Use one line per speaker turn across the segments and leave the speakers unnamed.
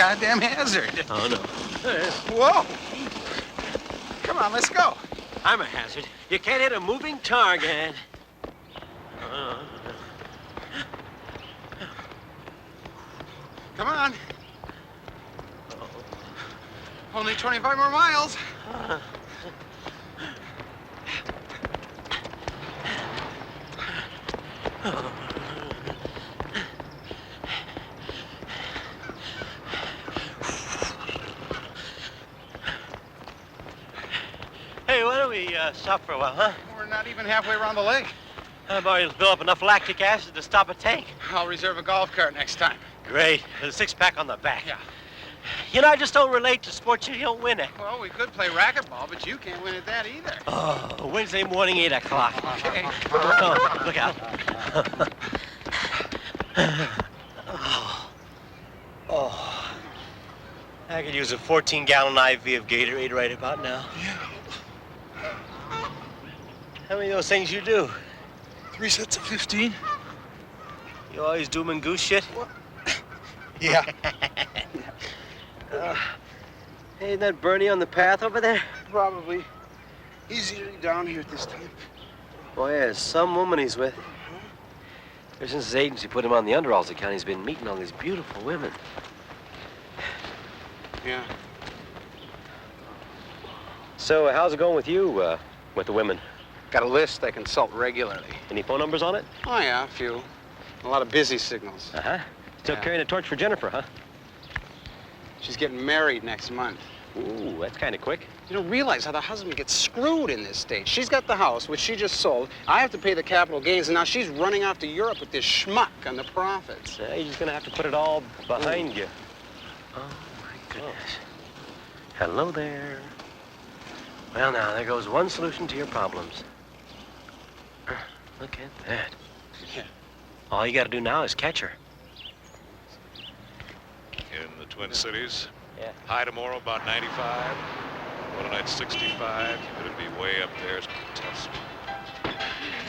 goddamn hazard.
Oh, no.
Whoa. Come on, let's go.
I'm a hazard. You can't hit a moving target.
Come on. Only 25 more miles.
Hey, why don't we stop for a while, huh?
We're not even halfway around the lake.
I've already built up enough lactic acid to stop a tank.
I'll reserve a golf cart next time.
Great. With a six-pack on the back.
Yeah.
You know, I just don't relate to sports you don't win at.
Well, we could play racquetball, but you can't win at that either.
Oh, Wednesday morning, 8 o'clock.
Okay.
Oh, look out. Oh. I could use a 14-gallon IV of Gatorade right about now.
Yeah.
How many of those things you do?
3 sets of 15.
You always doom and goose shit?
What? Yeah.
Hey, isn't that Bernie on the path over there?
Probably. He's usually down here at this time.
Boy, there's some woman he's with. Ever since his agency put him on the underalls account, he's been meeting all these beautiful women.
Yeah.
So, how's it going with you, with the women?
Got a list I consult regularly.
Any phone numbers on it?
Oh, yeah, a few. A lot of busy signals.
Uh-huh. Still carrying a torch for Jennifer, huh?
She's getting married next month.
Ooh, that's kind of quick.
You don't realize how the husband gets screwed in this state. She's got the house, which she just sold. I have to pay the capital gains, and now she's running off to Europe with this schmuck on the profits.
Yeah, you're just gonna have to put it all behind you. Oh, my goodness. Hello there. Well, now, there goes one solution to your problems. Look at that.
Yeah.
All you gotta do now is catch her.
In the Twin Cities.
Yeah.
High tomorrow, about 95. One tonight, 65. It'd be way up there. It's contested.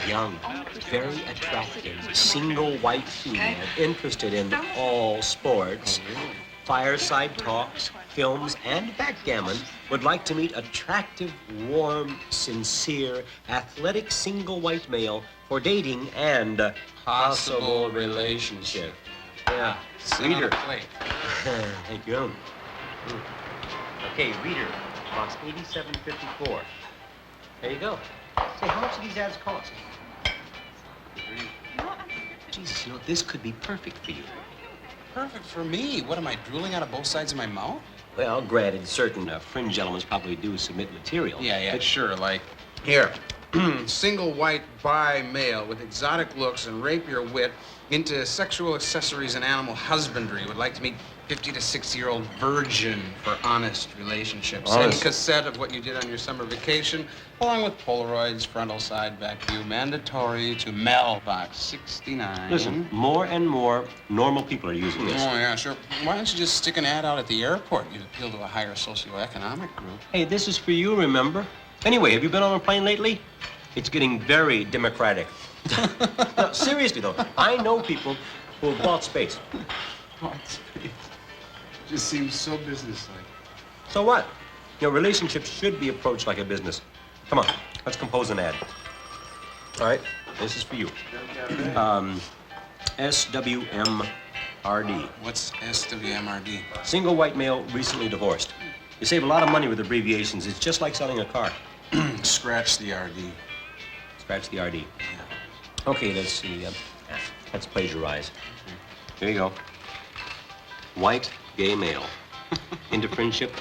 Young, very attractive, single white female, interested in all sports, fireside talks, films, and backgammon, would like to meet attractive, warm, sincere, athletic single white male for dating and possible relationship. Yeah, reader. Thank you. Okay, reader, box 8754. There you go. Say, how much do these ads cost? Jesus, you know, this could be perfect for you.
Perfect for me. What, am I drooling out of both sides of my mouth?
Well, granted, certain fringe elements probably do submit material.
Yeah,
but
sure, like... Here. Single white bi male with exotic looks and rapier wit into sexual accessories and animal husbandry would like to meet 50 to 60-year-old virgin for honest relationships. Send cassette of what you did on your summer vacation, along with Polaroids, frontal side, back view, mandatory to mailbox 69.
Listen, more and more normal people are using this.
Oh, yeah, sure. Why don't you just stick an ad out at the airport? You'd appeal to a higher socioeconomic group.
Hey, this is for you, remember? Anyway, have you been on a plane lately? It's getting very democratic. No, seriously, though, I know people who have bought space.
Bought space. Just seems so businesslike.
So what? Your relationships should be approached like a business. Come on, let's compose an ad. All right, this is for you. SWMRD.
What's SWMRD?
Single white male, recently divorced. You save a lot of money with abbreviations. It's just like selling a car.
Scratch the RD.
Scratch the RD.
Yeah.
Okay, let's see. Let's plagiarize. Here you go. White, gay male. Into friendship,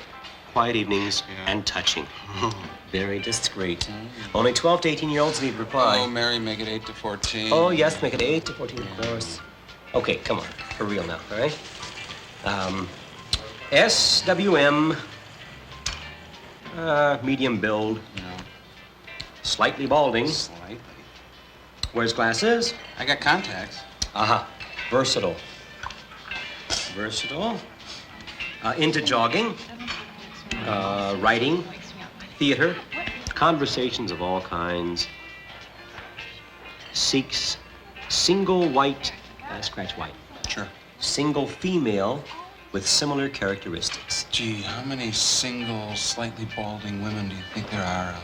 quiet evenings, and touching. Very discreet. Only 12 to 18-year-olds need reply.
Oh, Mary, make it 8 to 14.
Oh, yes, make it 8 to 14, of course. Okay, come on. For real now, all right? SWM, medium build.
No.
Slightly balding.
Slightly.
Wears glasses.
I got contacts.
Uh-huh. Versatile. Versatile. Into jogging, writing, theater, conversations of all kinds. Seeks single white, scratch white.
Sure.
Single female with similar characteristics.
Gee, how many single, slightly balding women do you think there are out there?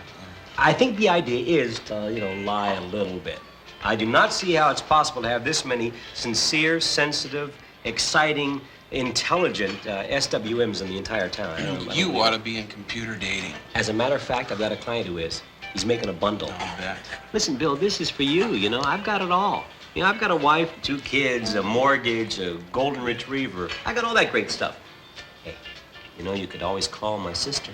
I think the idea is to, lie a little bit. I do not see how it's possible to have this many sincere, sensitive, exciting, intelligent SWMs in the entire town.
You ought to be in computer dating.
As a matter of fact, I've got a client who is. He's making a bundle.
I'll bet.
Listen, Bill, this is for you, I've got it all. I've got a wife, 2 kids, a mortgage, a golden retriever. I got all that great stuff. Hey, you could always call my sister.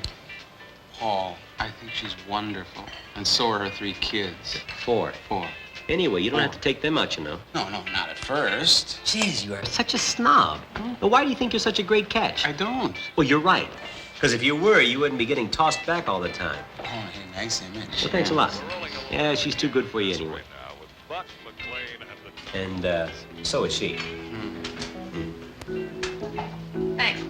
Paul, I think she's wonderful. And so are her 3 kids.
4.
4.
Anyway, you don't have to take them out,
No, not at first.
Jeez, you are such a snob. Now, why do you think you're such a great catch?
I don't.
Well, you're right. Because if you were, you wouldn't be getting tossed back all the time.
Oh, hey, nice image.
Well, thanks a lot. Yeah, she's too good for you anyway. And so is she.
Thanks.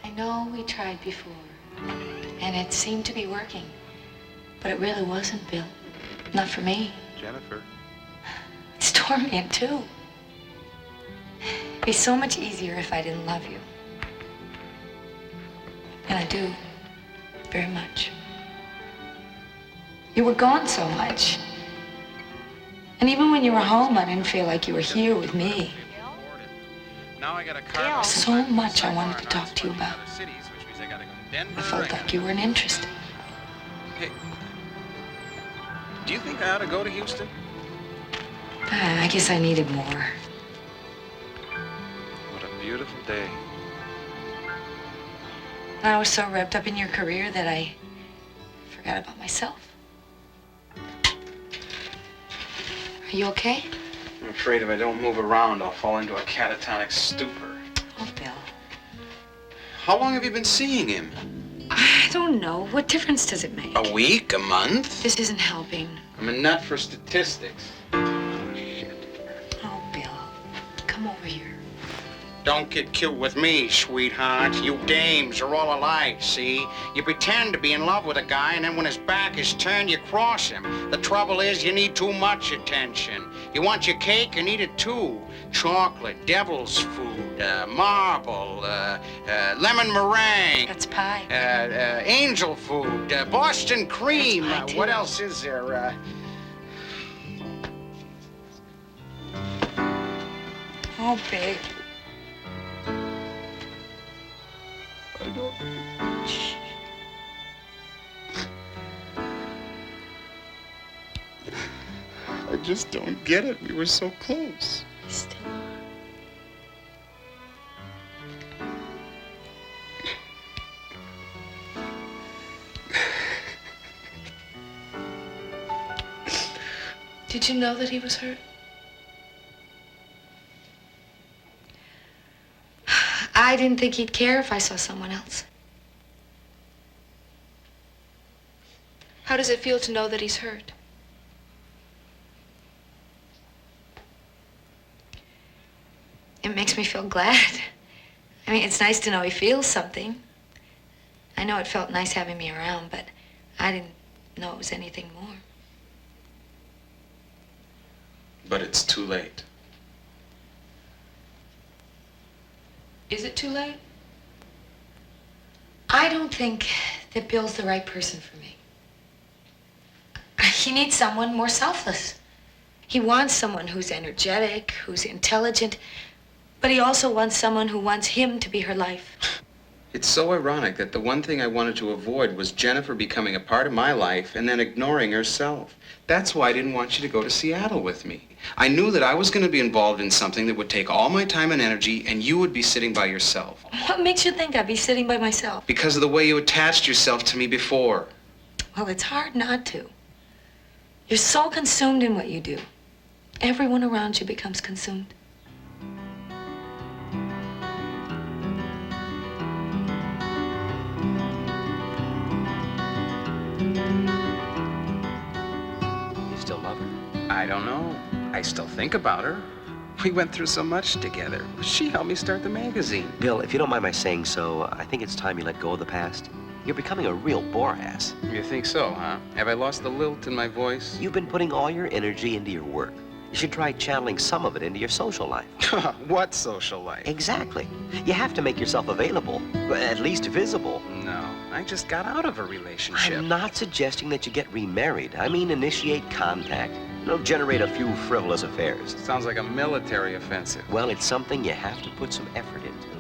I know we tried before, and it seemed to be working, but it really wasn't, Bill. Not for me.
Jennifer.
It's torment, too. It'd be so much easier if I didn't love you. And I do, very much. You were gone so much. And even when you were home, I didn't feel like you were here with me.
Now I got a car.
So much I wanted to talk to you about. I felt like you weren't interested.
Hey, do you think I ought to go to Houston?
I guess I needed more.
What a beautiful day.
I was so wrapped up in your career that I forgot about myself. Are you okay?
I'm afraid if I don't move around, I'll fall into a catatonic stupor.
Oh, Bill.
How long have you been seeing him?
I don't know. What difference does it make?
A week? A month?
This isn't helping.
I'm a nut for statistics.
Oh, Bill. Come over here.
Don't get cute with me, sweetheart. You dames are all alike, see? You pretend to be in love with a guy, and then when his back is turned, you cross him. The trouble is, you need too much attention. You want your cake and eat it too. Chocolate, devil's food, marble, lemon meringue.
That's pie.
Angel food, Boston cream.
That's pie, too.
What else is there?
Oh, babe.
I don't.
Shh.
I just don't get it. We were so close.
We still are. Did you know that he was hurt? I didn't think he'd care if I saw someone else. How does it feel to know that he's hurt? It makes me feel glad. I mean, it's nice to know he feels something. I know it felt nice having me around, but I didn't know it was anything more.
But it's too late.
Is it too late? I don't think that Bill's the right person for me. He needs someone more selfless. He wants someone who's energetic, who's intelligent, but he also wants someone who wants him to be her life.
It's so ironic that the one thing I wanted to avoid was Jennifer becoming a part of my life and then ignoring herself. That's why I didn't want you to go to Seattle with me. I knew that I was going to be involved in something that would take all my time and energy, and you would be sitting by yourself.
What makes you think I'd be sitting by myself?
Because of the way you attached yourself to me before.
Well, it's hard not to. You're so consumed in what you do. Everyone around you becomes consumed.
You still love her?
I don't know. I still think about her. We went through so much together. She helped me start the magazine.
Bill, if you don't mind my saying so, I think it's time you let go of the past. You're becoming a real bore-ass.
You think so, huh? Have I lost the lilt in my voice?
You've been putting all your energy into your work. You should try channeling some of it into your social life.
What social life?
Exactly. You have to make yourself available, at least visible.
No, I just got out of a relationship.
I'm not suggesting that you get remarried. I mean, initiate contact. Generate a few frivolous affairs.
Sounds like a military offensive.
Well, it's something you have to put some effort into.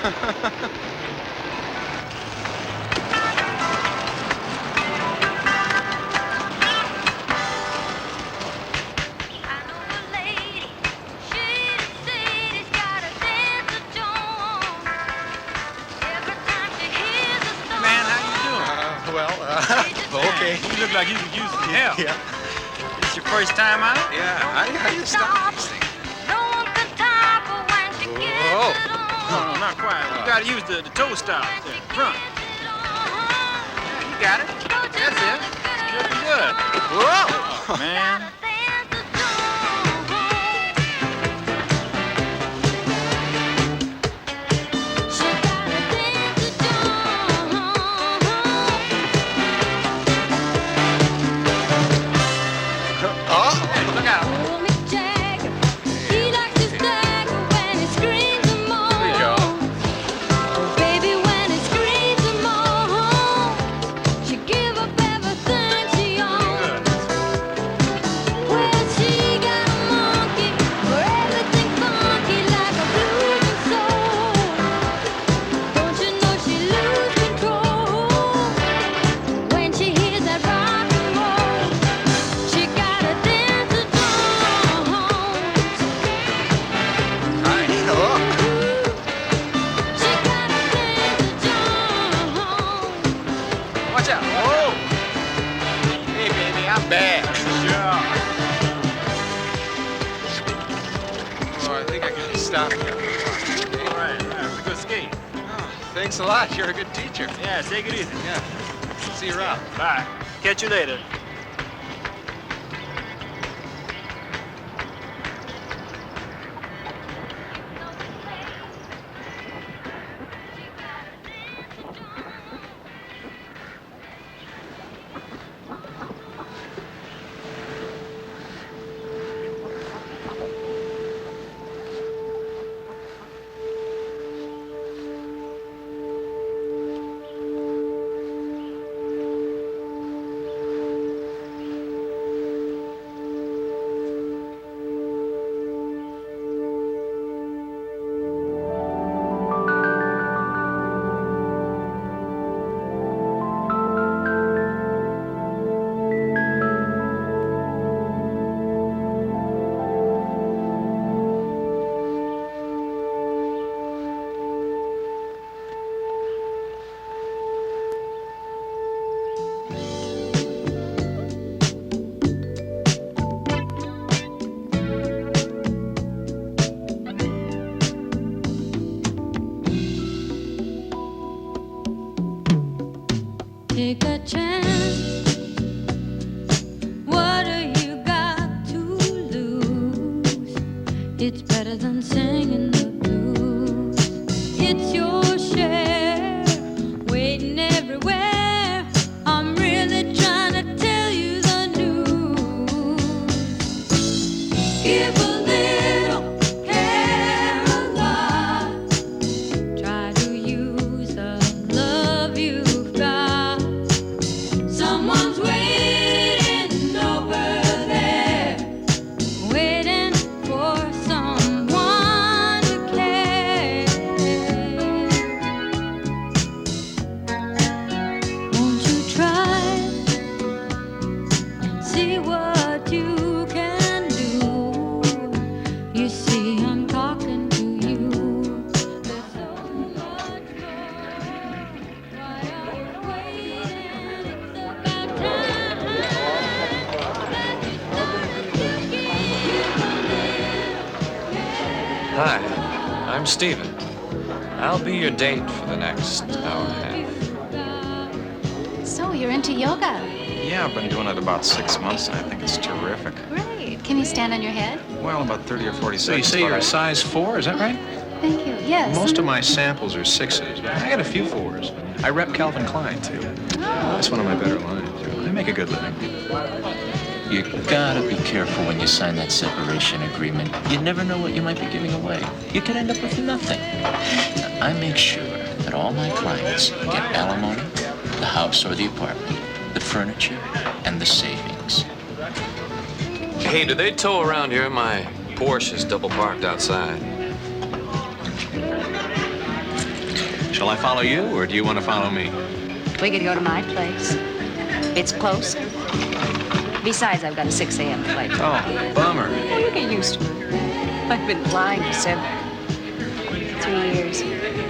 Okay. You look like you could use some help.
Yeah.
It's your first time out?
Yeah. How do you stop these things? Whoa.
No, not quite. You gotta use the toe stops there, front. Yeah, you got it. That's it. It's looking good.
Whoa.
Oh, man.
Look out. Watch out. Whoa. Hey, baby, I'm bad.
Sure.
Oh, I think I gotta stop here.
All right. That's a good skate.
Oh, thanks a lot. You're a good teacher.
Yeah, take it easy.
Yeah. See you around.
Bye. Catch you later.
Take a chance. What do you got to lose? It's better than singing the blues. It's your share, waiting everywhere. I'm really trying to tell you the news. Give a little, care a lot. Try to use the love you've got. Someone's waiting over there, waiting for someone to care. Won't you try and see what you can do? You see, I'm talking to you. There's so much more. Why are you waiting? It's about time that you started to give a little care.
Hi, I'm Steven. I'll be your date for the next hour and a half.
So you're into yoga.
Yeah, I've been doing it about 6 months, and I think it's terrific.
Great. Can you stand on your head?
Well, about 30 or 40
So you
seconds.
say you're a size 4, is that right?
Thank you. Yes.
Most of my samples are 6s, but I got a few 4s. I rep Calvin Klein, too. That's one of my better lines. I make a good living.
You gotta be careful when you sign that separation agreement. You never know what you might be giving away. You could end up with nothing. I make sure that all my clients get alimony, the house or the apartment, the furniture, and the savings.
Hey, do they tow around here? My Porsche is double parked outside.
Shall I follow you, or do you want to follow me?
We could go to my place. It's close. Besides, I've got a 6 a.m. flight.
Oh, bummer.
Oh, you get used to it. I've been flying for 3 years.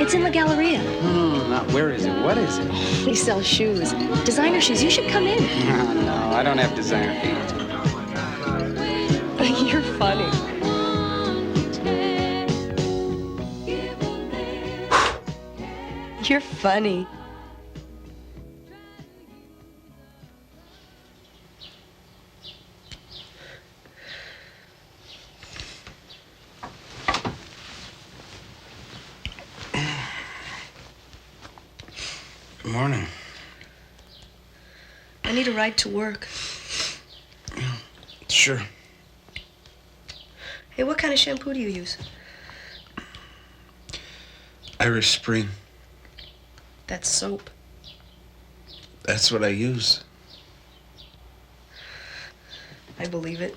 It's in La Galleria.
No, not where is it? What is it?
They sell shoes. Designer shoes. You should come in.
No, I don't have designer feet.
You're funny. You're funny.
Good morning.
I need a ride to work.
Sure.
Hey, what kind of shampoo do you use?
Irish Spring.
That's soap.
That's what I use.
I believe it.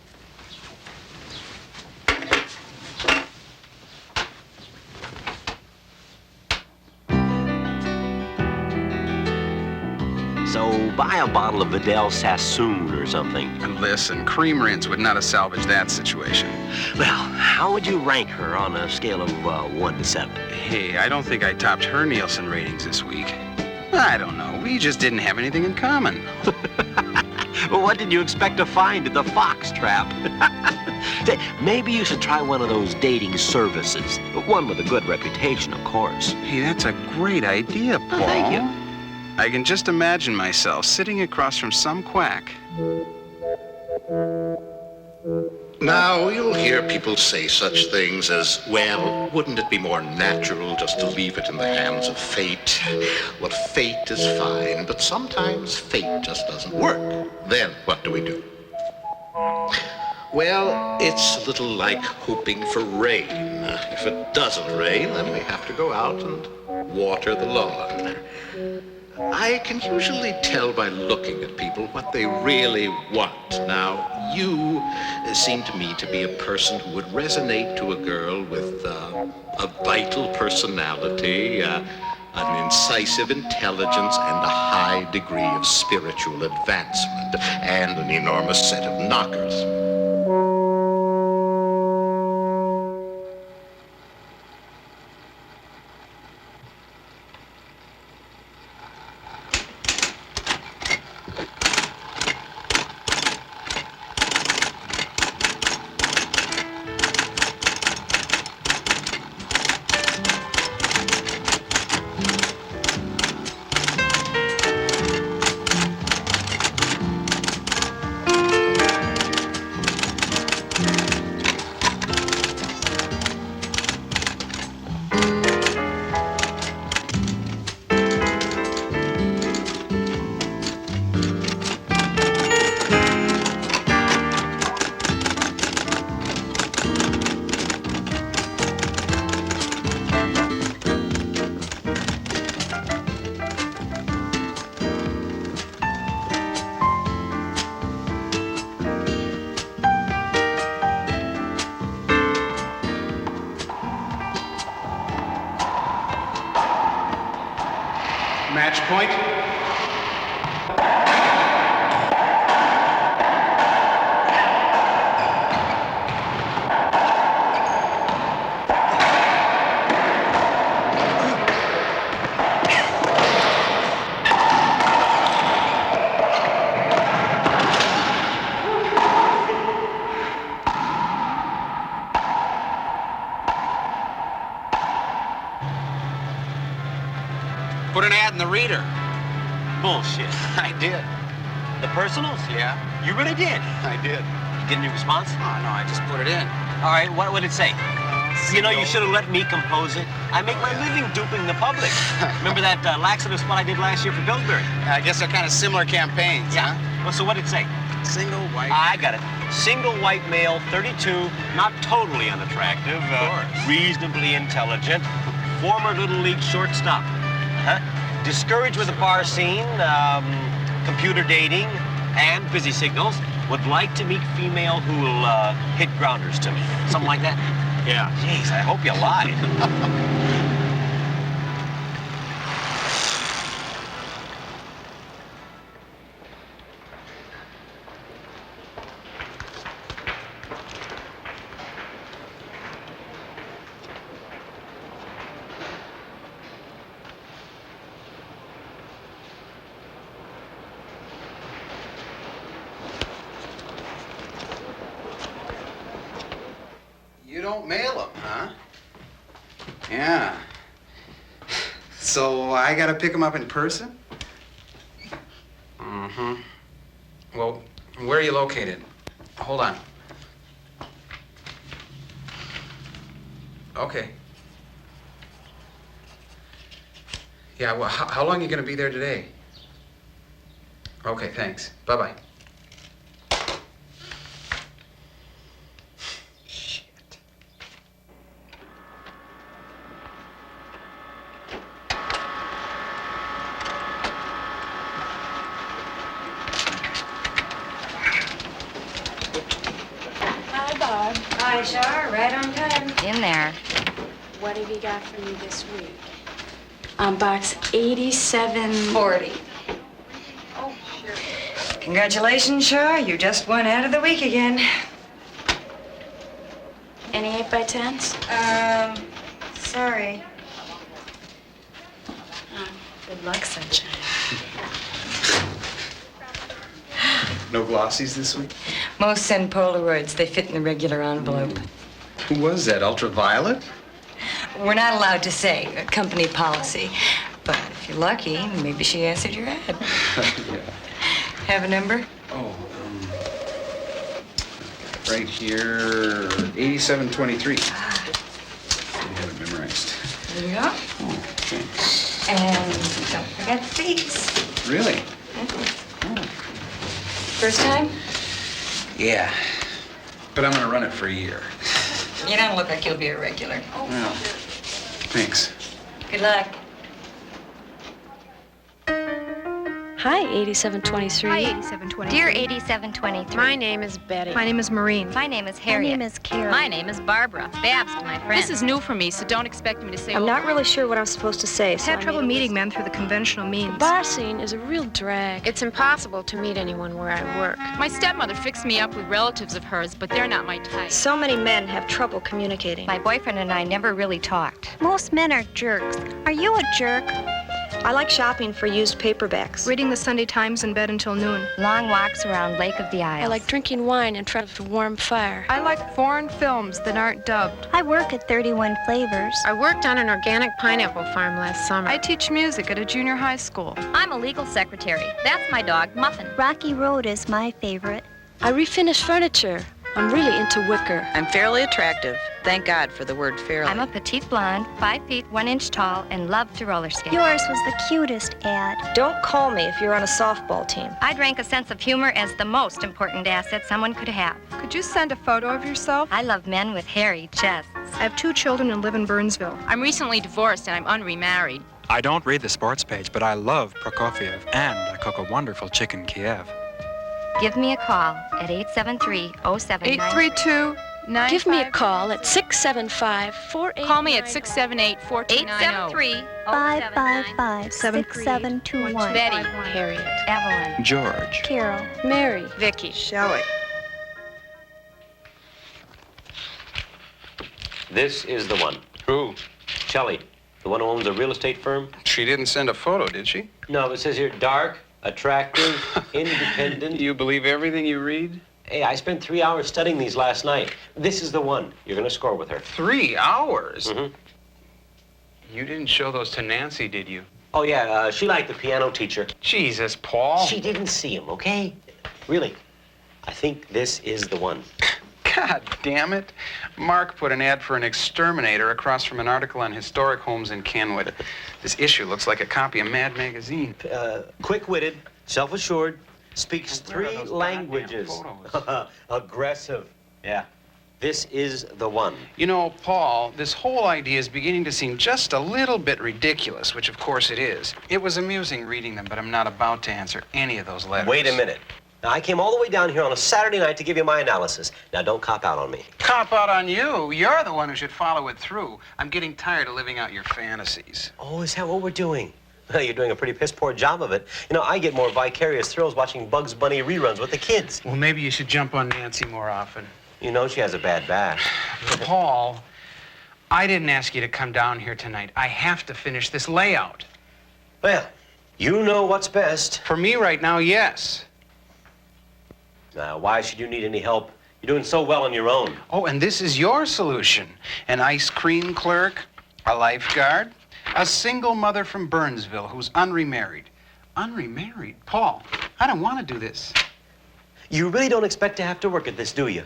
So buy a bottle of Vidal Sassoon or something.
And listen, Cream Rinse would not have salvaged that situation.
Well, how would you rank her on a scale of 1 to 7?
Hey, I don't think I topped her Nielsen ratings this week. I don't know. We just didn't have anything in common.
Well, what did you expect to find at the Fox Trap? Say, maybe you should try one of those dating services. One with a good reputation, of course.
Hey, that's a great idea, Paul.
Oh, thank you.
I can just imagine myself sitting across from some quack.
Now, you'll hear people say such things as, well, wouldn't it be more natural just to leave it in the hands of fate? Well, fate is fine, but sometimes fate just doesn't work. Then what do we do? Well, it's a little like hoping for rain. If it doesn't rain, then we have to go out and water the lawn. I can usually tell by looking at people what they really want. Now, you seem to me to be a person who would resonate to a girl with a vital personality, an incisive intelligence, and a high degree of spiritual advancement, and an enormous set of knockers.
Match point. Put an ad in the Reader.
Bullshit.
I did.
The personals?
Yeah,
You really did?
I did.
You get any response?
Oh, no, I just put it in.
All right, what would it say? You know, you should have let me compose it. I make my living duping the public. Remember that laxative spot I did last year for Pillsbury?
I guess they're kind of similar campaigns,
Yeah. Well, so what'd it say?
Single white.
I got it. Single white male, 32, not totally unattractive, reasonably intelligent, former Little League shortstop. Discouraged with the bar scene, computer dating, and busy signals. Would like to meet female who will hit grounders to me. Something like that? Yeah. Jeez, I hope you lied.
don't mail them, huh? Yeah. So I gotta pick them up in person? Mm-hmm. Well, where are you located? Hold on. Okay. Yeah, well, how long are you gonna be there today? Okay, thanks. Bye-bye.
Hi, Bob.
Hi, Char. Right on time. In there.
What have you got for me this week? Box 8740.
Oh, sure. Congratulations, Char. You just won out of the week again.
Any 8x10s?
Sorry.
Oh, good luck, sunshine.
No glossies this week?
Most send Polaroids. They fit in the regular envelope.
Who was that, Ultraviolet?
We're not allowed to say, a company policy. But if you're lucky, maybe she answered your ad.
Yeah.
Have a number?
Oh, right here, 8723. I have it memorized.
There you go.
Oh, thanks.
And don't forget the fees.
Really?
First time?
Yeah. But I'm gonna run it for a year.
You don't look like you'll be a regular.
Well, thanks.
Good luck.
Hi, 8723.
Hi, 8723.
Dear 8723.
My name is Betty.
My name is Maureen.
My name is Harriet.
My name is Carol.
My name is Barbara. Babs to my friend.
This is new for me, so don't expect me to say.
I'm not really sure what I'm supposed to say.
I've
so
had
I
trouble
made a
meeting
list.
men through the conventional means.
The bar scene is a real drag.
It's impossible to meet anyone where I work. My stepmother fixed me up with relatives of hers, but they're not my type.
So many men have trouble communicating.
My boyfriend and I never really talked.
Most men are jerks. Are you a jerk? I like shopping for used paperbacks.
Reading the Sunday Times in bed until noon.
Long walks around Lake of the Isles.
I like drinking wine in front of a warm fire.
I like foreign films that aren't dubbed.
I work at 31 Flavors.
I worked on an organic pineapple farm last summer. I teach music at a junior high school.
I'm a legal secretary. That's my dog, Muffin.
Rocky Road is my favorite. I refinish furniture. I'm really into wicker.
I'm fairly attractive. Thank God for the word fairly.
I'm a petite blonde, 5 feet 1 inch tall, and love to roller skate.
Yours was the cutest ad. Don't call me if you're on a softball team.
I'd rank a sense of humor as the most important asset someone could have.
Could you send a photo of yourself?
I love men with hairy chests.
I have 2 children and live in Burnsville. I'm recently divorced and I'm unremarried.
I don't read the sports page, but I love Prokofiev, and I cook a wonderful chicken Kiev.
Give me a call at 873-0799.
832-955.
Give me a call at 675-4890.
Call me at 678-4290.
555-6721.
Betty.
Harriet.
Evelyn.
George.
Carol. Mary.
Vicky.
Shelley. This is the one.
Who?
Shelley, the one who owns a real estate firm?
She didn't send a photo, did she?
No, it says here dark, attractive, independent.
Do you believe everything you read?
Hey, I spent 3 hours studying these last night. This is the one. You're going to score with her.
3 hours?
Mm-hmm.
You didn't show those to Nancy, did you?
Oh, yeah, she liked the piano teacher.
Jesus, Paul.
She didn't see him, okay? Really, I think this is the one.
God damn it. Mark put an ad for an exterminator across from an article on historic homes in Kenwood. This issue looks like a copy of Mad Magazine.
Quick-witted, self-assured, speaks 3 languages. Aggressive. Yeah. This is the one.
You know, Paul, this whole idea is beginning to seem just a little bit ridiculous, which of course it is. It was amusing reading them, but I'm not about to answer any of those letters.
Wait a minute. Now, I came all the way down here on a Saturday night to give you my analysis. Now, don't cop out on me.
Cop out on you? You're the one who should follow it through. I'm getting tired of living out your fantasies.
Oh, is that what we're doing? Well, you're doing a pretty piss-poor job of it. You know, I get more vicarious thrills watching Bugs Bunny reruns with the kids.
Well, maybe you should jump on Nancy more often.
You know she has a bad back.
Paul, I didn't ask you to come down here tonight. I have to finish this layout.
Well, you know what's best.
For me right now, yes.
Now, why should you need any help? You're doing so well on your own.
Oh, and this is your solution. An ice cream clerk, a lifeguard, a single mother from Burnsville who's unremarried. Unremarried? Paul, I don't want to do this.
You really don't expect to have to work at this, do you?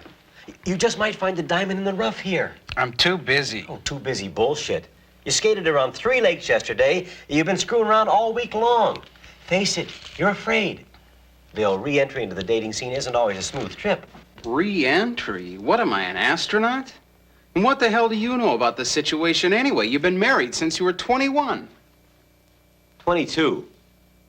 You just might find a diamond in the rough here.
I'm too busy.
Oh, too busy bullshit. You skated around 3 lakes yesterday. You've been screwing around all week long. Face it, you're afraid. Bill, re-entry into the dating scene isn't always a smooth trip.
Re-entry? What am I, an astronaut? And what the hell do you know about the situation anyway? You've been married since you were 21.
22.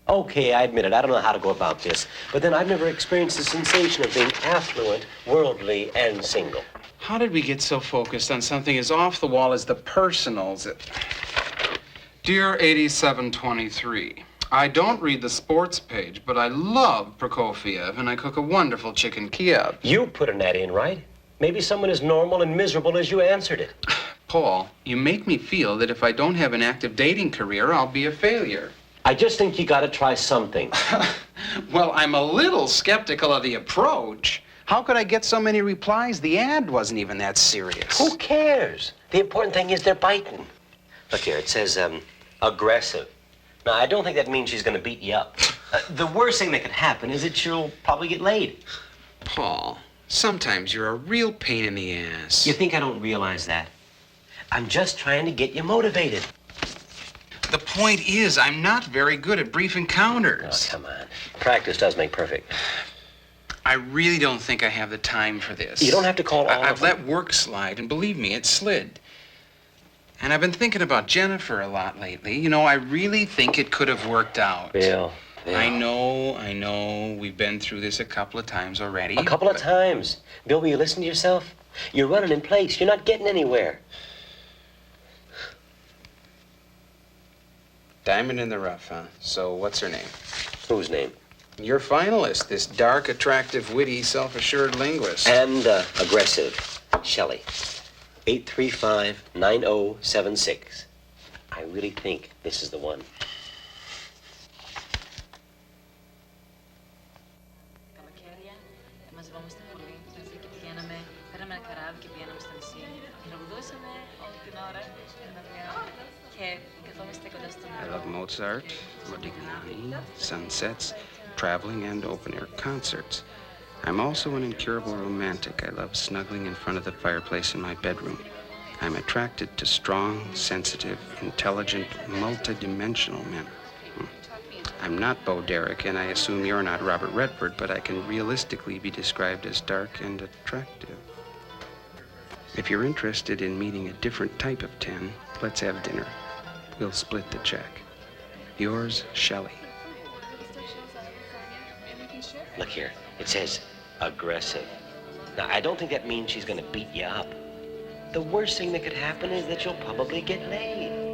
Okay, I admit it. I don't know how to go about this. But then I've never experienced the sensation of being affluent, worldly, and single.
How did we get so focused on something as off the wall as the personals? Dear 8723, I don't read the sports page, but I love Prokofiev, and I cook a wonderful chicken Kiev.
You put an ad in, right? Maybe someone as normal and miserable as you answered it.
Paul, you make me feel that if I don't have an active dating career, I'll be a failure.
I just think you gotta try something.
Well, I'm a little skeptical of the approach. How could I get so many replies? The ad wasn't even that serious.
Who cares? The important thing is they're biting. Look here, it says, aggressive. Now, I don't think that means she's gonna beat you up. The worst thing that could happen is that she'll probably get laid.
Paul, sometimes you're a real pain in the ass.
You think I don't realize that? I'm just trying to get you motivated.
The point is, I'm not very good at brief encounters.
Oh, come on. Practice does make perfect.
I really don't think I have the time for this.
You don't have to call all
I've
of them.
let work slide, and believe me, it slid. And I've been thinking about Jennifer a lot lately. You know, I really think it could have worked out.
Bill.
I know. We've been through this a couple of times already.
A couple of times. Bill, will you listen to yourself? You're running in place. You're not getting anywhere.
Diamond in the rough, huh? So what's her name?
Whose name?
Your finalist, this dark, attractive, witty, self-assured linguist.
And aggressive. Shelley. 835-9076. I really think this is the one.
I love Mozart, Modigliani, sunsets, traveling, and open-air concerts. I'm also an incurable romantic. I love snuggling in front of the fireplace in my bedroom. I'm attracted to strong, sensitive, intelligent, multidimensional men. I'm not Bo Derek, and I assume you're not Robert Redford, but I can realistically be described as dark and attractive. If you're interested in meeting a different type of 10, let's have dinner. We'll split the check. Yours, Shelley.
Look here. It says aggressive. Now, I don't think that means she's gonna beat you up. The worst thing that could happen is that you'll probably get laid.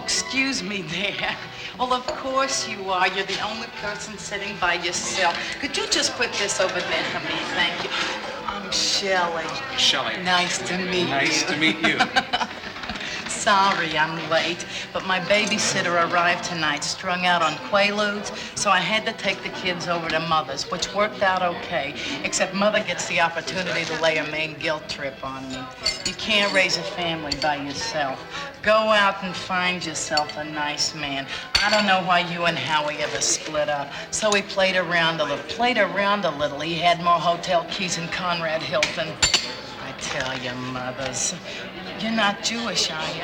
Excuse me there. Well, of course you are. You're the only person sitting by yourself. Could you just put this over there for me? Thank you. I'm Shelley.
Shelley.
Nice to meet you.
Nice to meet you.
Sorry I'm late, but my babysitter arrived tonight strung out on Quaaludes, so I had to take the kids over to Mother's, which worked out okay, except Mother gets the opportunity to lay her main guilt trip on me. You can't raise a family by yourself. Go out and find yourself a nice man. I don't know why you and Howie ever split up, so we played around a little. He had more hotel keys than Conrad Hilton. I tell you, Mothers, you're not Jewish, are you?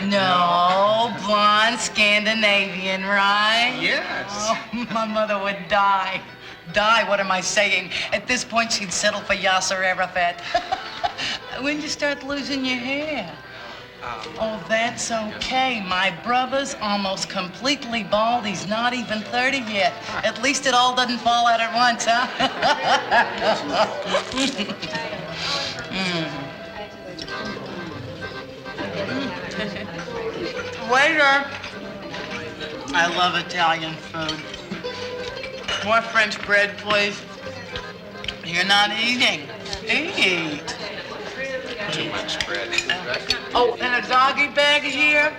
No, blonde, Scandinavian, right?
Yes.
Oh, my mother would die. Die, what am I saying? At this point, she'd settle for Yasser Arafat. When did you start losing your hair? Oh, that's okay. My brother's almost completely bald. He's not even 30 yet. At least it all doesn't fall out at once, huh? Waiter. I love Italian food. More French bread, please. You're not eating. Eat.
Too much bread.
Oh, and a doggy bag here?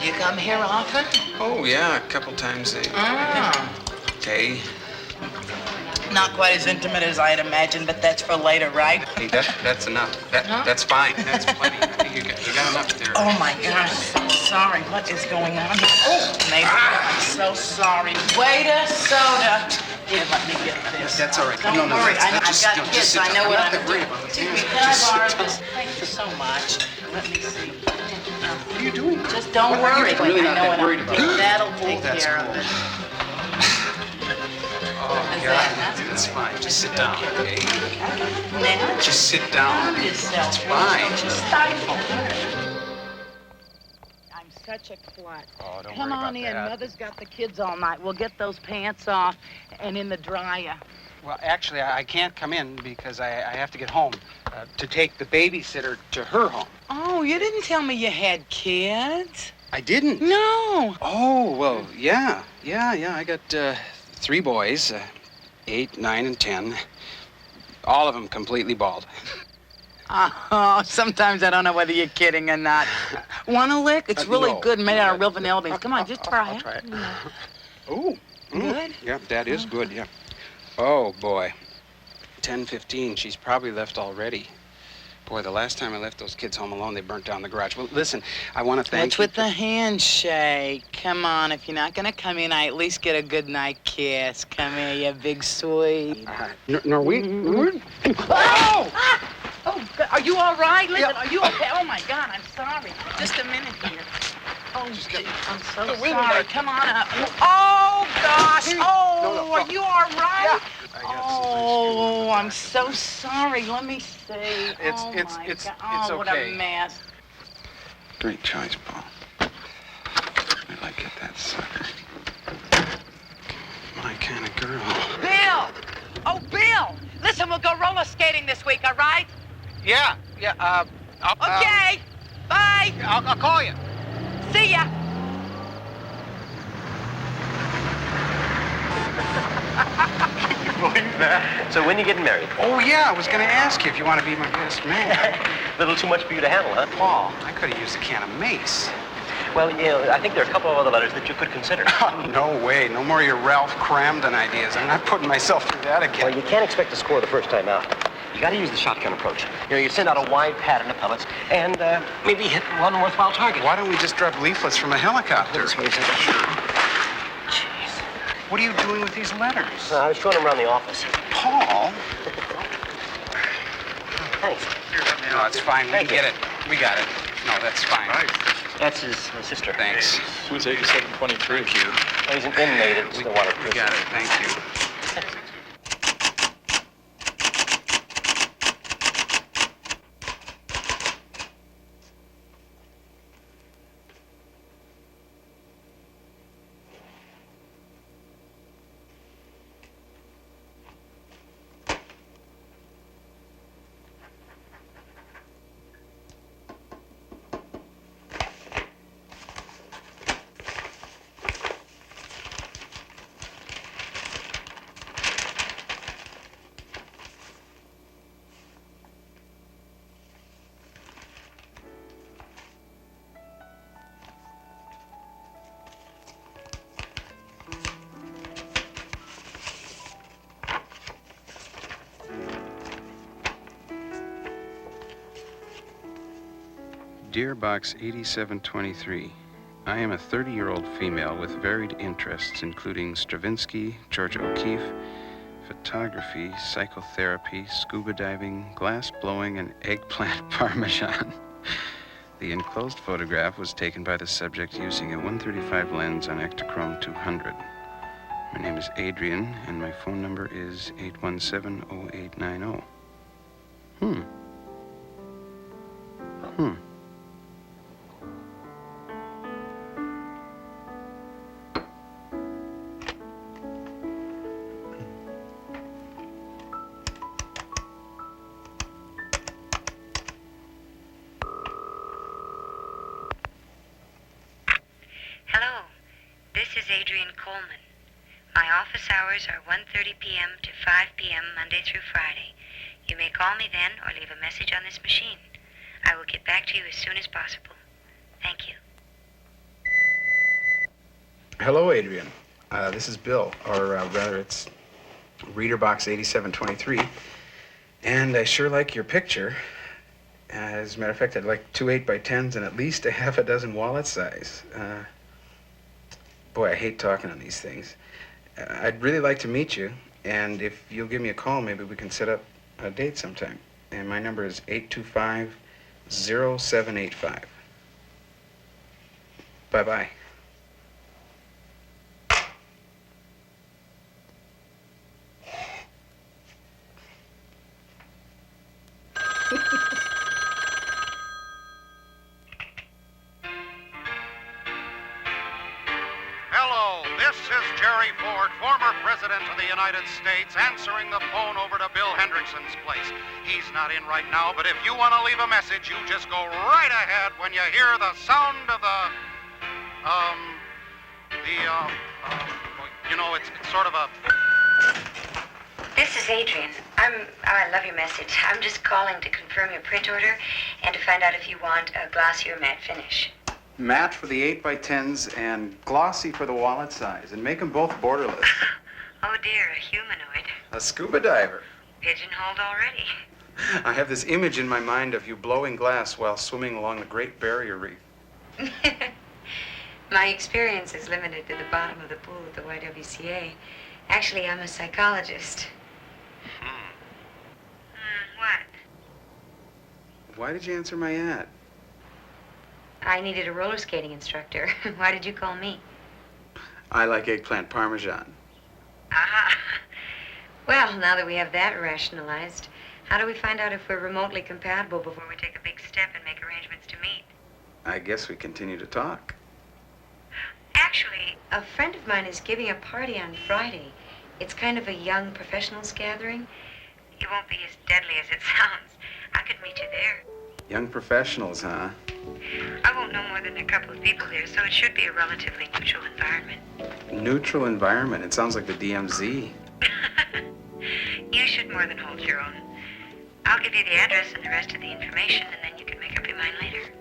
You come here often?
Oh, yeah, a couple times a day.
Not quite as intimate as I'd imagined, but that's for later, right?
Hey, that's enough. That's fine. That's plenty. I think you got enough there.
Oh, my gosh. Sorry. What is going on here? Oh, neighbor, I'm so sorry. Waiter, soda. Here, let me get this.
That's all right.
Don't worry. I've got kids. I know what I'm doing. Can I borrow this? Thank you so much. Let me see.
What are you doing?
Just don't worry.
I'm really
I
not
know
that
what
worried
I'm
about
doing.
it.
That'll take
that's
care
cool.
of it.
Oh, God. That's fine. Just sit down, okay?
Now?
Just sit down.
Calm yourself.
It's fine.
Just stifle. I'm such a klutz.
Oh, don't
Come
worry
on
about
in.
that.
Mother's got the kids all night. We'll get those pants off and in the dryer.
Well, actually, I can't come in because I have to get home to take the babysitter to her home.
Oh, you didn't tell me you had kids.
I didn't.
No.
Oh, well, yeah. I got 3 boys, 8, 9, and 10. All of them completely bald.
Oh, sometimes I don't know whether you're kidding or not. Want a lick? It's really
no.
good, made out of real vanilla beans. Come on, just try it.
I'll try it. Oh.
Good?
Yeah, that is good, yeah. Oh, boy. 10:15. She's probably left already. Boy, the last time I left those kids home alone, they burnt down the garage. Well, listen, I want to thank
What's
you.
with the handshake? Come on, if you're not going to come in, I at least get a good night kiss. Come here, you big sweet.
Norwegian?
Oh! Oh, are you all right? Listen, are you okay? Oh, my God, I'm sorry. Just a minute here. Oh, gee, I'm so sorry. Come on up. Oh, gosh. Oh, are you all right? Oh, I'm so sorry. Let me see.
It's
what
okay.
a mess.
Great choice, Paul. Wait till I get that sucker. My kind of girl.
Bill! Oh, Bill! Listen, we'll go roller skating this week, all right?
Yeah.
Okay. Bye.
I'll call you.
See ya.
Believe that? So when you getting married?
Oh, yeah, I was going to ask you if you want to be my best man.
Little too much for you to handle, huh?
Paul, I could have used a can of mace.
Well, I think there are a couple of other letters that you could consider.
No way. No more of your Ralph Cramden ideas. I'm not putting myself through that again.
Well, you can't expect to score the first time out. You got to use the shotgun approach. You send out a wide pattern of pellets and maybe hit one worthwhile target.
Why don't we just drop leaflets from a helicopter?
Jeez.
What are you doing with these letters?
I was showing them around the office.
Paul?
Thanks.
No, it's fine. We can get it. We got it. No, that's fine.
That's his sister.
Thanks.
Who's 8723?
Thank you.
Well, he's an inmate at the water prison.
We got it. Thank you. Dear Box 8723, I am a 30-year-old female with varied interests, including Stravinsky, George O'Keeffe, photography, psychotherapy, scuba diving, glass blowing, and eggplant parmesan. The enclosed photograph was taken by the subject using a 135 lens on Ektachrome 200. My name is Adrian, and my phone number is 817-0890.
Coleman. My office hours are 1:30 p.m. to 5 p.m. Monday through Friday. You may call me then or leave a message on this machine. I will get back to you as soon as possible. Thank you.
Hello, Adrian. This is Bill, or rather, it's Reader Box 8723. And I sure like your picture. As a matter of fact, I'd like 2 8x10s and at least a half a dozen wallet size. Boy, I hate talking on these things. I'd really like to meet you, and if you'll give me a call, maybe we can set up a date sometime. And my number is 825-0785. Bye-bye.
Hello, this is Jerry Ford, former President of the United States, answering the phone over to Bill Hendrickson's place. He's not in right now, but if you want to leave a message, you just go right ahead when you hear the sound of it's sort of a...
This is Adrian. I love your message. I'm just calling to confirm your print order and to find out if you want a glossy or matte finish.
Matte for the 8x10s and glossy for the wallet size, and make them both borderless.
Oh dear, a humanoid.
A scuba diver.
Pigeonholed already.
I have this image in my mind of you blowing glass while swimming along the Great Barrier Reef.
My experience is limited to the bottom of the pool at the YWCA. Actually, I'm a psychologist. What?
Why did you answer my ad?
I needed a roller skating instructor. Why did you call me?
I like eggplant parmesan.
Aha. Well, now that we have that rationalized, how do we find out if we're remotely compatible before we take a big step and make arrangements to meet?
I guess we continue to talk.
Actually, a friend of mine is giving a party on Friday. It's kind of a young professionals gathering. It won't be as deadly as it sounds. I could meet you there.
Young professionals, huh?
I won't know more than a couple of people there, so it should be a relatively neutral environment.
Neutral environment. It sounds like the DMZ.
You should more than hold your own. I'll give you the address and the rest of the information, and then you can make up your mind later.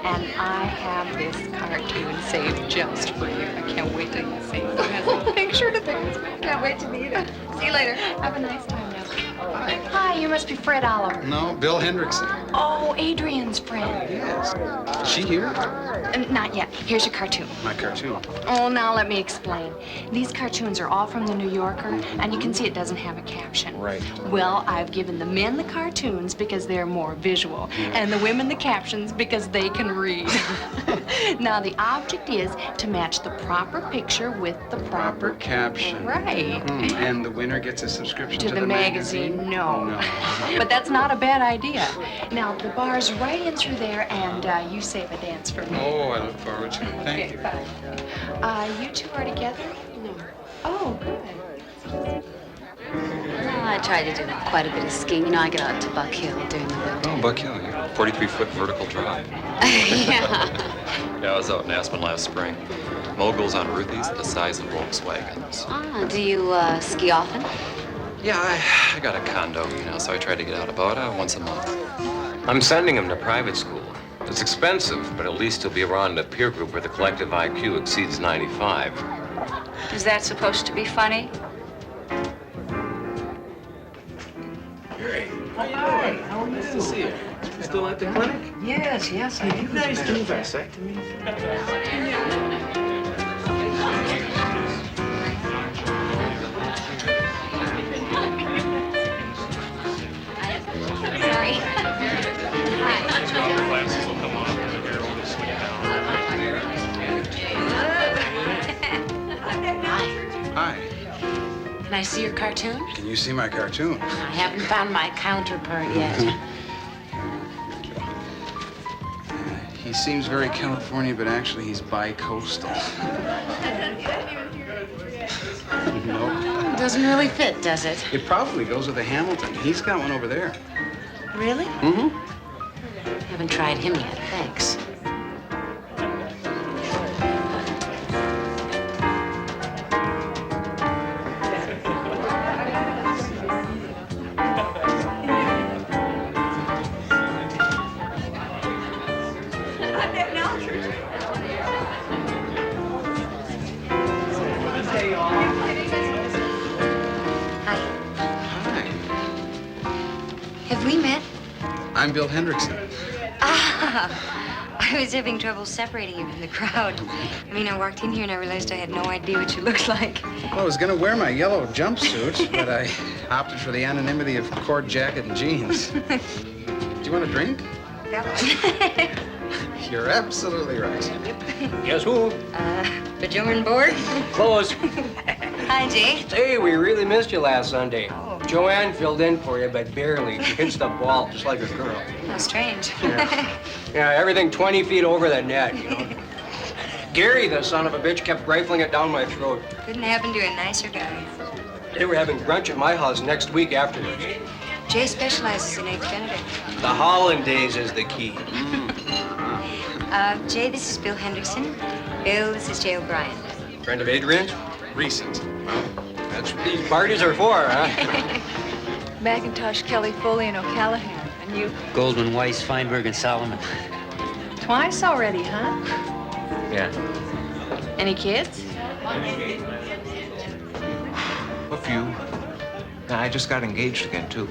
And I have this cartoon saved just for you. I can't wait till you see it. It has a picture to things. Can't wait to meet it. See you later. Have a nice time now. Hi, you must be Fred Oliver.
No, Bill Hendrickson.
Oh, Adrian's friend.
Yes. Is she here?
Not yet. Here's your cartoon.
My cartoon.
Oh, now let me explain. These cartoons are all from the New Yorker, and you can see it doesn't have a caption.
Right.
Well, I've given the men the cartoons because they're more visual, and the women the captions because they can read. Now, the object is to match the proper picture with the proper
caption.
Right.
And the winner gets a subscription to
the magazine. No. But that's not a bad idea. Now, the bar's right in through there, and you save a dance for me.
Oh, I look forward to it. Thank you.
Bye. You two are together? No. Oh, good.
I tried to do quite a bit of skiing. You know, I get out to Buck Hill during the winter.
Oh, Buck Hill, yeah. 43-foot vertical drop. Yeah, I was out in Aspen last spring. Moguls on Ruthies the size of Volkswagens.
Ah, do you ski often?
Yeah, I got a condo, so I try to get out about once a month. I'm sending him to private school. It's expensive, but at least he'll be around a peer group where the collective IQ exceeds 95.
Is that supposed to be funny?
Hey, how you doing? How nice to see you. Still at the clinic?
Yes, I
You guys do vasectomy?
Sorry.
Glasses will come off and the hair will slick down.
Hi.
Can I see your cartoon?
Can you see my cartoon?
I haven't found my counterpart yet.
He seems very California, but actually he's bi-coastal. No.
doesn't really fit, does it?
It probably goes with the Hamilton. He's got one over there.
Really?
Mm-hmm.
Haven't tried him yet, thanks.
Have we met?
I'm Bill Hendrickson.
Ah, I was having trouble separating you from the crowd. I mean, I walked in here and I realized I had no idea what you looked like.
Well, I was going to wear my yellow jumpsuit, but I opted for the anonymity of cord jacket and jeans. Do you want a drink?
That one.
You're absolutely right.
Guess who?
Bajoran board?
Close.
Hi, Jay.
Hey, we really missed you last Sunday. Joanne filled in for you, but barely. She hits the ball just like a girl.
How strange.
Yeah, everything 20 feet over the net, you know. Gary, the son of a bitch, kept rifling it down my throat.
Couldn't happen to a nicer guy.
They were having brunch at my house next week afterwards.
Jay specializes in Eggs Benedict.
The hollandaise is the key.
Jay, this is Bill Hendrickson. Bill, this is Jay O'Brien.
Friend of Adrian's?
Recent.
That's what these parties are for, huh?
McIntosh, Kelly, Foley, and O'Callahan. And you?
Goldman, Weiss, Feinberg, and Solomon.
Twice already, huh?
Yeah.
Any kids?
A few. I just got engaged again, too.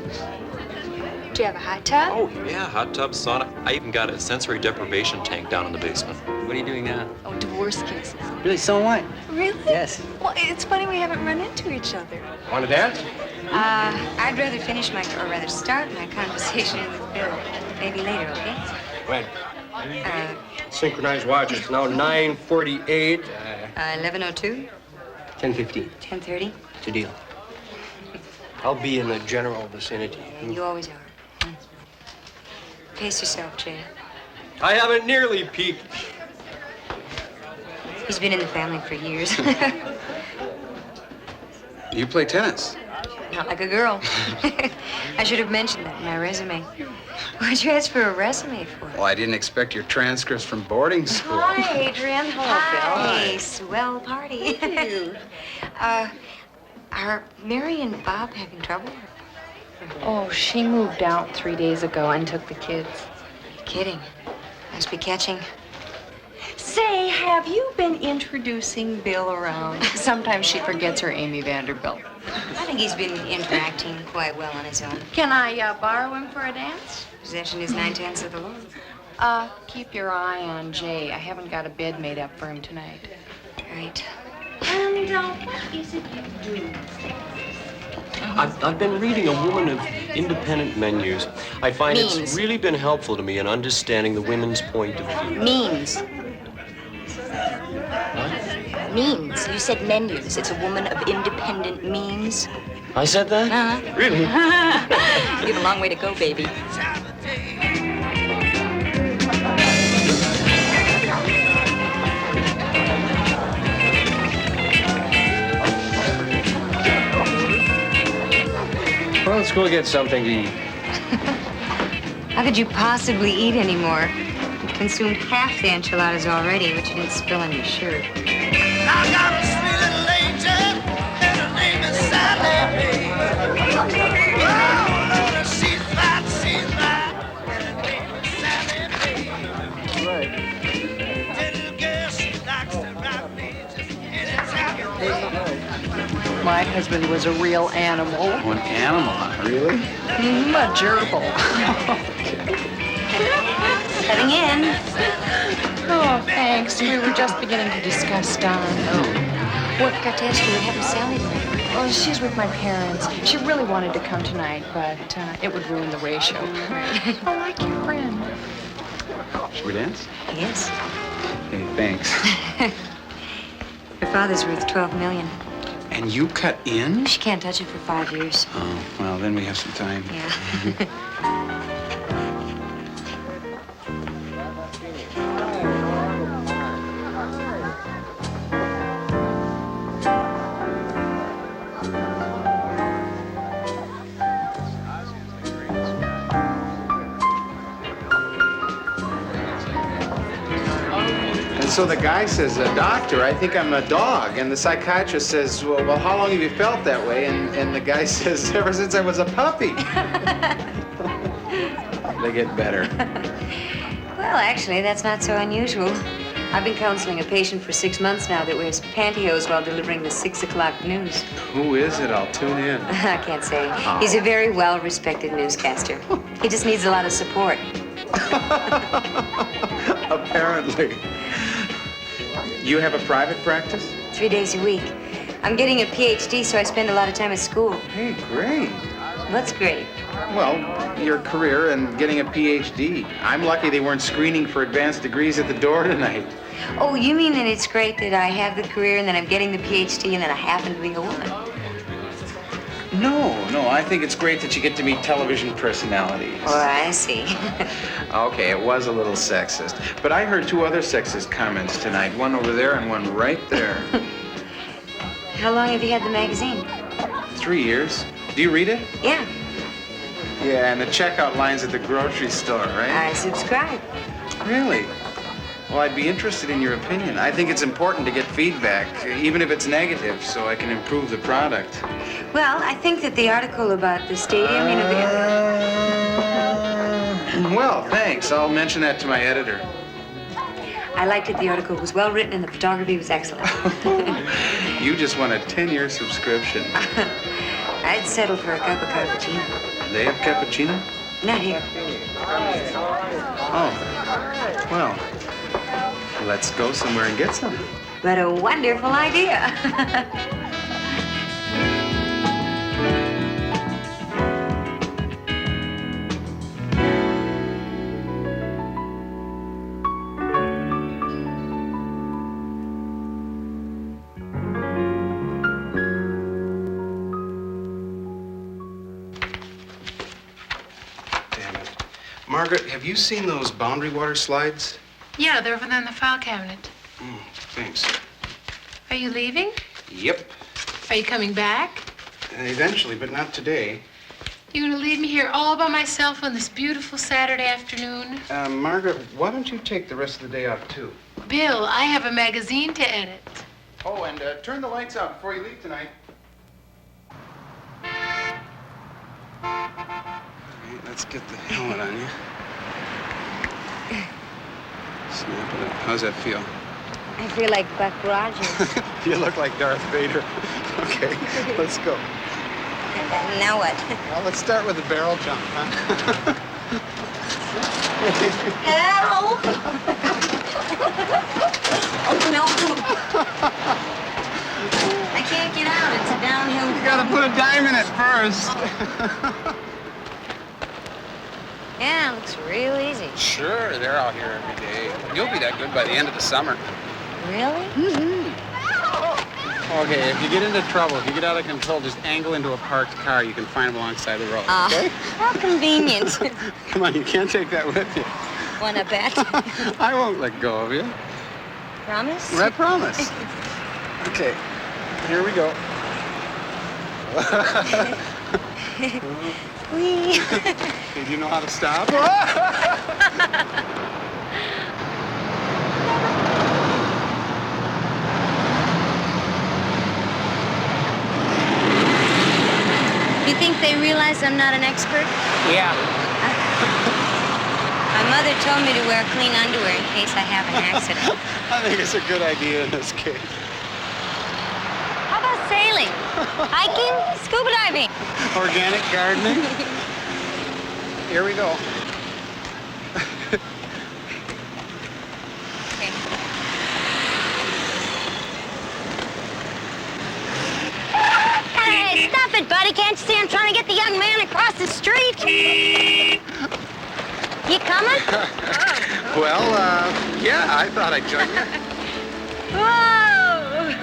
Do you have a hot tub?
Oh, yeah, hot tub, sauna. I even got a sensory deprivation tank down in the basement.
What are you doing now?
Oh, divorce cases.
Really, so am I.
Really?
Yes.
Well, it's funny we haven't run into each other.
Want to dance?
I'd rather finish or rather start my conversation with Bill. Maybe later, okay?
When? Synchronized watch. It's now 9:48.
11:02?
10:15.
10:30?
It's a deal. I'll be in the general vicinity.
You always are. Pace yourself, Jay.
I haven't nearly peaked.
He's been in the family for years.
You play tennis.
Not like a girl. I should have mentioned that in my resume. What'd you ask for a resume for?
Well, I didn't expect your transcripts from boarding school.
Hi, Adrian. Hello,
Hi, swell party.
Thank you.
Are Mary and Bob having trouble?
Oh, she moved out 3 days ago and took the kids.
You're kidding. Must be catching.
Say, have you been introducing Bill around? Sometimes she forgets her Amy Vanderbilt.
I think he's been interacting quite well on his own.
Can I borrow him for a dance?
Possession is 9/10 of the law.
Keep your eye on Jay. I haven't got a bed made up for him tonight.
Right.
And what is it you do?
I've been reading A Woman of Independent Menus. I find
Means.
it's really been helpful to me in understanding the women's point of view.
Means. Means. You said menus. It's a woman of independent means.
I said that?
Uh-huh.
Really?
You have a long way to go, baby.
Well, let's go get something to eat.
How could you possibly eat anymore? You consumed half the enchiladas already, but you didn't spill on your shirt.
I got a sweet little angel, and her name is Sally. Oh, Lord, she's fat, and her name is Sally. Right. Little girl, she likes to ride me just anytime.
My husband was a real animal.
Oh, an animal, huh? Really?
A gerbil.
Coming in.
Oh, thanks. We were just beginning to discuss Don.
What cartels do we have with Sally?
Oh, she's with my parents. She really wanted to come tonight, but it would ruin the ratio. I like your friend.
Should we dance?
Yes.
Hey, thanks.
Her father's worth $12 million.
And you cut in?
She can't touch it for 5 years.
Oh, well, then we have some time.
Yeah.
So the guy says, doctor, I think I'm a dog. And the psychiatrist says, well, how long have you felt that way? And the guy says, ever since I was a puppy. They get better.
Well, actually, that's not so unusual. I've been counseling a patient for 6 months now that wears pantyhose while delivering the 6 o'clock news.
Who is it? I'll tune in.
I can't say. He's a very well-respected newscaster. He just needs a lot of support.
Apparently. You have a private practice?
3 days a week. I'm getting a PhD, so I spend a lot of time at school.
Hey, great.
What's great?
Well, your career and getting a PhD. I'm lucky they weren't screening for advanced degrees at the door tonight.
Oh, you mean that it's great that I have the career and that I'm getting the PhD and that I happen to be a woman?
No, I think it's great that you get to meet television personalities.
Oh, I see.
Okay, it was a little sexist. But I heard 2 other sexist comments tonight. One over there and one right there.
How long have you had the magazine?
3 years. Do you read it?
Yeah.
Yeah, and the checkout lines at the grocery store, right?
I subscribe.
Really? Well, I'd be interested in your opinion. I think it's important to get feedback, even if it's negative, so I can improve the product.
Well, I think that the article about the stadium, you know,
Well, thanks. I'll mention that to my editor.
I liked it. The article was well written and the photography was excellent.
You just won a 10-year subscription.
I'd settle for a cup of cappuccino.
They have cappuccino?
Not here.
Oh, well, let's go somewhere and get some.
What a wonderful idea.
Margaret, have you seen those boundary water slides?
Yeah, they're over there in the file cabinet.
Thanks.
Are you leaving?
Yep.
Are you coming back?
Eventually, but not today.
You gonna leave me here all by myself on this beautiful Saturday afternoon?
Margaret, why don't you take the rest of the day off, too?
Bill, I have a magazine to edit.
Oh, and turn the lights out before you leave tonight. All right, let's get the helmet on you. Snap it up. How's that feel?
I feel like Buck Rogers.
You look like Darth Vader. Okay, let's go.
Now what?
Well, let's start with the barrel jump, huh?
Help! Oh, no. I can't get out. It's a downhill.
You gotta put a dime in it first.
Yeah, it looks real easy.
Sure, they're out here every day. You'll be that good by the end of the summer.
Really?
Mm-hmm. Okay, if you get into trouble, if you get out of control, just angle into a parked car. You can find them alongside the road, okay?
How convenient.
Come on, you can't take that with you.
Wanna bet?
I won't let go of you.
Promise?
I promise. Okay, here we go.
Whee!
Okay, do you know how to stop?
You think they realize I'm not an expert?
Yeah.
My mother told me to wear clean underwear in case I have an accident.
I think it's a good idea in this case.
How about sailing? Hiking? Scuba diving?
Organic gardening? Here we go.
Hey, stop it, buddy. Can't you see I'm trying to get the young man across the street? You coming?
Well, yeah, I thought I'd join you.
Whoa!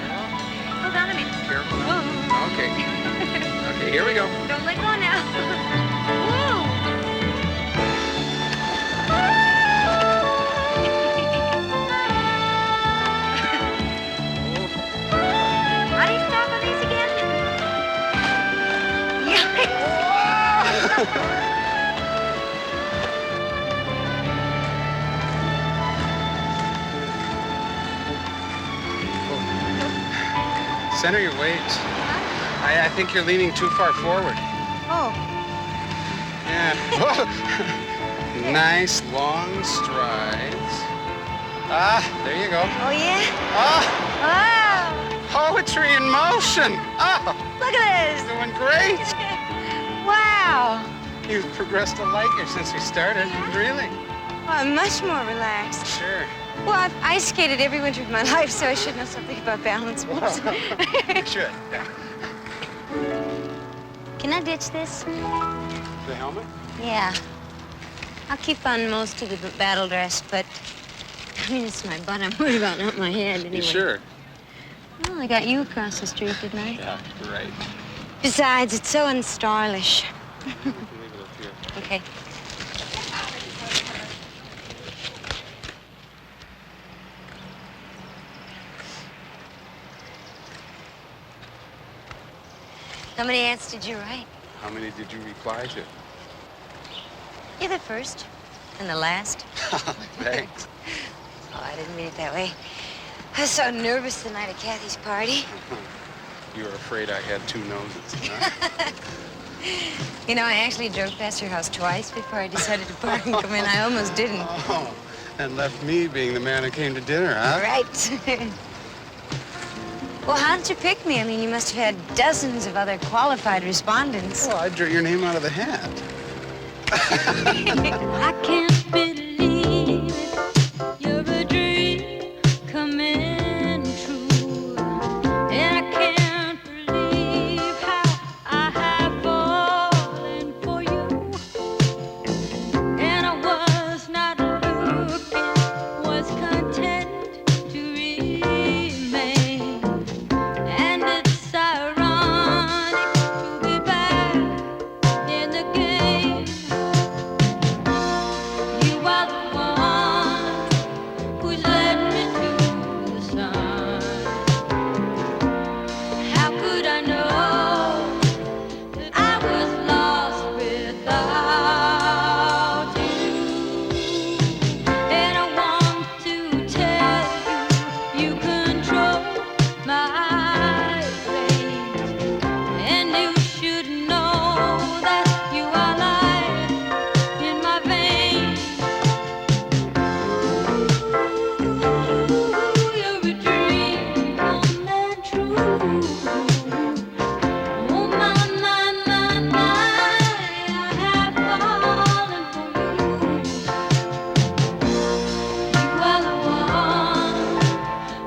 Hold on a minute.
Careful.
Whoa.
Okay. Okay, here we go.
Don't let go now. Whoa! How do you stop on these again?
Center your weight. I think you're leaning too far forward.
Oh.
Yeah. Nice long strides. Ah, there you go.
Oh, yeah?
Ah,
Wow.
poetry in motion. Oh,
Look at this.
doing great.
Wow.
You've progressed a light year since we started. Really?
Well, I'm much more relaxed.
Sure.
Well, I've ice skated every winter of my life, so I should know something about balance moves.
You should. Yeah.
Can I ditch this?
The helmet?
Yeah. I'll keep on most of the battle dress, but I mean, it's my butt I'm worried about, not my head, anyway.
You sure?
Well, I got you across the street, didn't I?
Yeah, right.
Besides, it's so unstylish.
Leave it up here.
Okay. How many ads did you write?
How many did you reply to?
You're the first and the last.
Thanks.
Oh, I didn't mean it that way. I was so nervous the night of Kathy's party.
You were afraid I had two noses, huh?
You know, I actually drove past your house twice before I decided to park and come in. I almost didn't.
Oh, and left me being the man who came to dinner, huh?
Right. Well, how did you pick me? I mean, you must have had dozens of other qualified respondents.
Well, I drew your name out of the hat.
I can't believe it. You're a dream coming true. And I can't believe how I have fallen for you. And I was not looking, was content to remain. And it's ironic to be back in the game. You are the one who's led me to the sun. How could I know that I was lost without you? And I want to tell you, you control my fate. And you should know that you are life in my veins. You're a dream coming true. Oh my, I have fallen for you. You are the one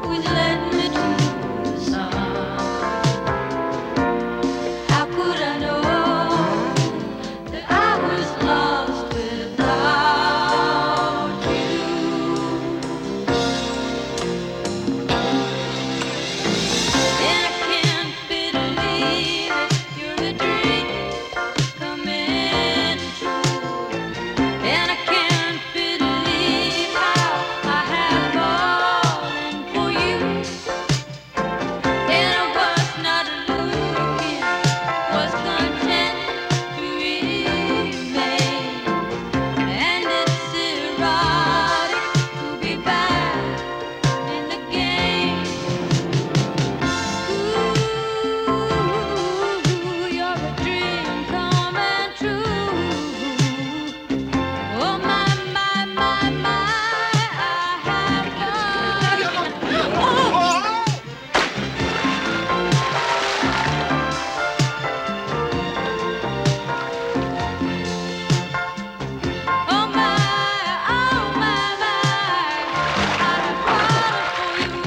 who's led me to the sun. How could I know that I was lost without you? And I can't believe it. You're a dream coming true. And I can't believe how I have fallen for you. And I was not looking, was content to remain. And it's erotic to be back in the game. Ooh, you're a dream coming true. Oh my, I have fallen. Oh my, I have fallen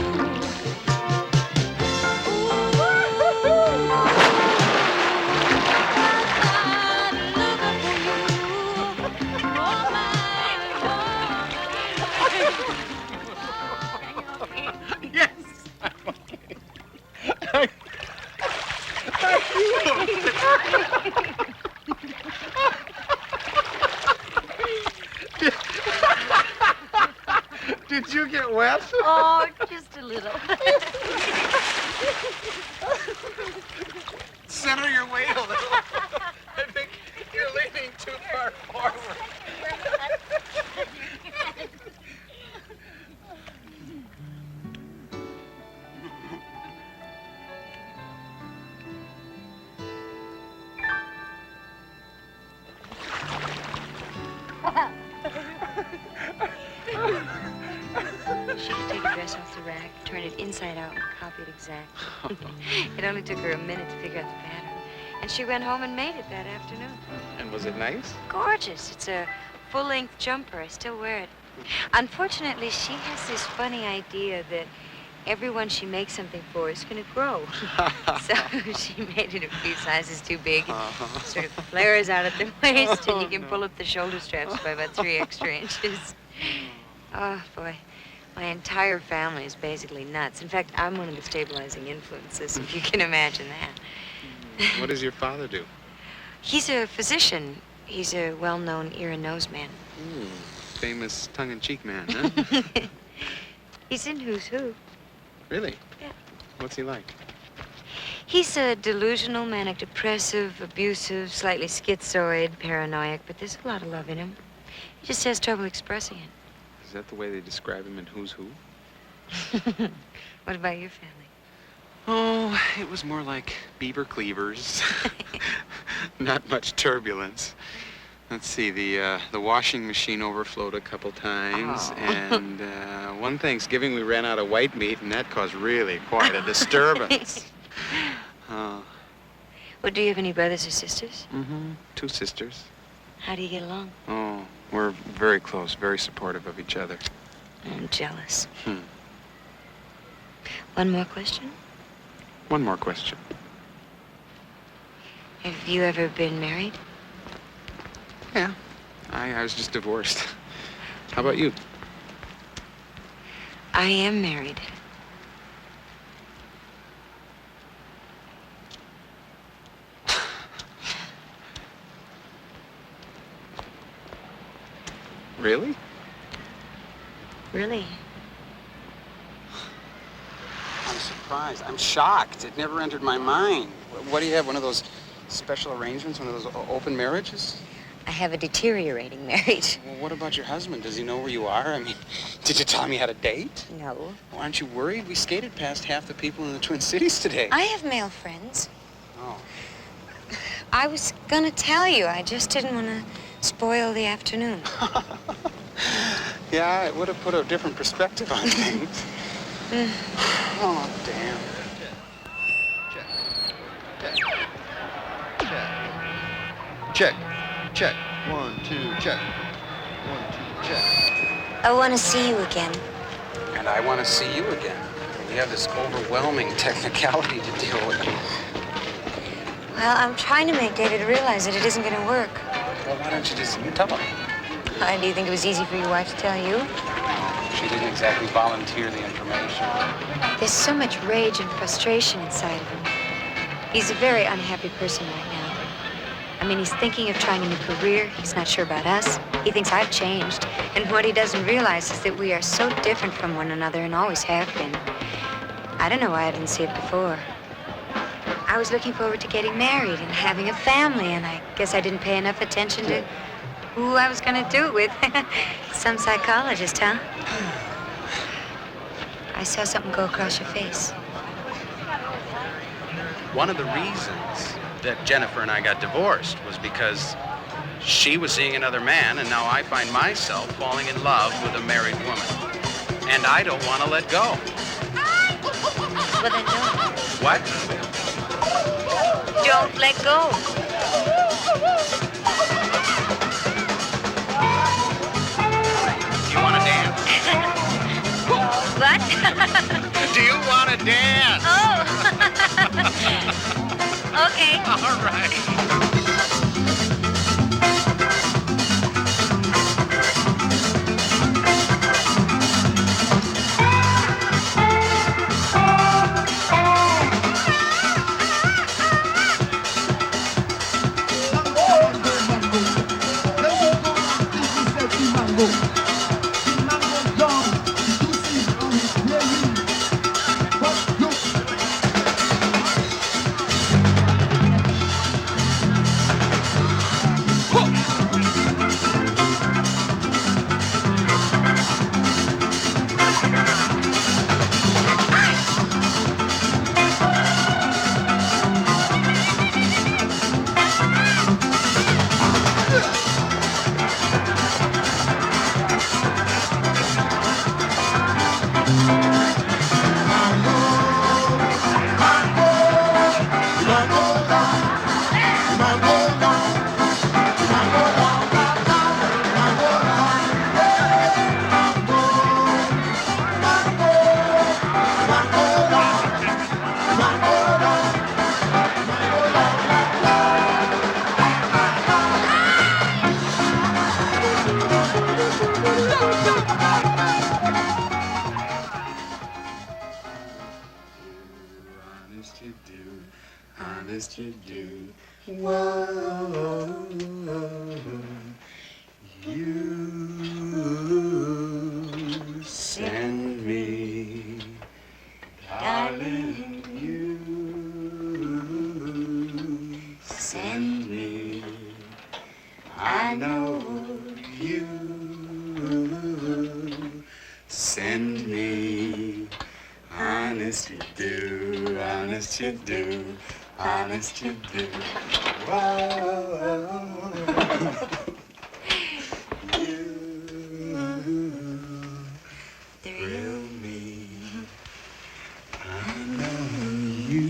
Did you get wet?
Oh, just a little.
Center your weight a little. I think you're leaning too far forward.
dress off the rack, turned it inside out, and copied exactly. It only took her a minute to figure out the pattern. And she went home and made it that afternoon.
And was it nice?
Gorgeous. It's a full-length jumper. I still wear it. Unfortunately, she has this funny idea that everyone she makes something for is going to grow. So she made it a few sizes too big. It sort of flares out at the waist, and you can pull up the shoulder straps by about 3 extra inches. Oh, boy. My entire family is basically nuts. In fact, I'm one of the stabilizing influences, if you can imagine that.
What does your father do?
He's a physician. He's a well-known ear and nose man.
Ooh, famous tongue-in-cheek man, huh?
He's in Who's Who.
Really?
Yeah.
What's he like?
He's a delusional, manic-depressive, abusive, slightly schizoid, paranoiac, but there's a lot of love in him. He just has trouble expressing it.
Is that the way they describe him in Who's Who?
What about your family?
Oh, it was more like beaver cleavers. Not much turbulence. Let's see, the washing machine overflowed a couple times, and one Thanksgiving we ran out of white meat, and that caused really quite a disturbance.
Well, do you have any brothers or sisters?
Mm-hmm. 2 sisters.
How do you get along?
Oh, we're very close, very supportive of each other.
I'm jealous. One more question?
One more question.
Have you ever been married?
Yeah. I was just divorced. How about you?
I am married.
Really?
Really?
I'm surprised. I'm shocked. It never entered my mind. What do you have, one of those special arrangements, one of those open marriages?
I have a deteriorating marriage.
Well, what about your husband? Does he know where you are? I mean, did you tell him you had a date?
No.
Well, aren't you worried? We skated past half the people in the Twin Cities today.
I have male friends.
Oh.
I was gonna tell you. I just didn't want to spoil the afternoon.
Yeah, it would have put a different perspective on things. Oh, damn.
Check. Check. 1, 2, check. 1, 2, check.
I want to see you again.
And I want to see you again. We have this overwhelming technicality to deal with.
Well, I'm trying to make David realize that it isn't going to work.
Well, why don't you just tell him?
Do you think it was easy for your wife to tell you?
She didn't exactly volunteer the information.
There's so much rage and frustration inside of him. He's a very unhappy person right now. I mean, he's thinking of trying a new career. He's not sure about us. He thinks I've changed. And what he doesn't realize is that we are so different from one another and always have been. I don't know why I didn't see it before. I was looking forward to getting married and having a family, and I guess I didn't pay enough attention to who I was going to do it with. Some psychologist, huh? I saw something go across your face.
One of the reasons that Jennifer and I got divorced was because she was seeing another man, and now I find myself falling in love with a married woman. And I don't want to let go.
Well, then don't.
What?
Don't let go.
Do you want to dance?
What?
Do you want to dance?
Oh. Okay.
All right. honest you do. Whoa, you send me, darling, you send me. I know you send me. Honest you do, honest you do, honest you do. Whoa. You thrill me. I know you.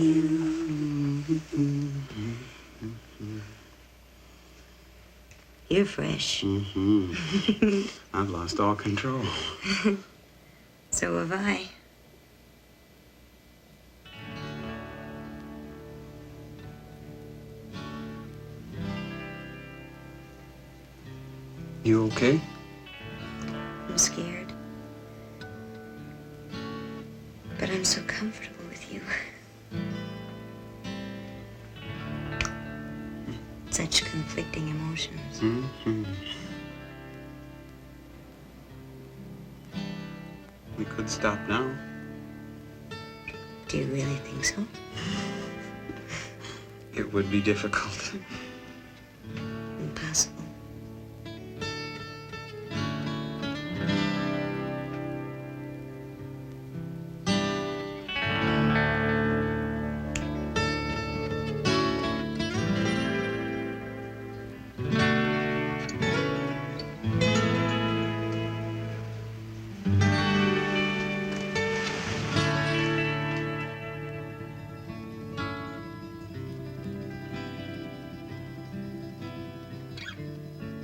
You're fresh.
Mm-hmm. I've lost all control.
So have I.
You okay?
I'm scared. But I'm so comfortable with you. Such conflicting emotions.
Mm-hmm. We could stop now.
Do you really think so?
It would be difficult.
Impossible.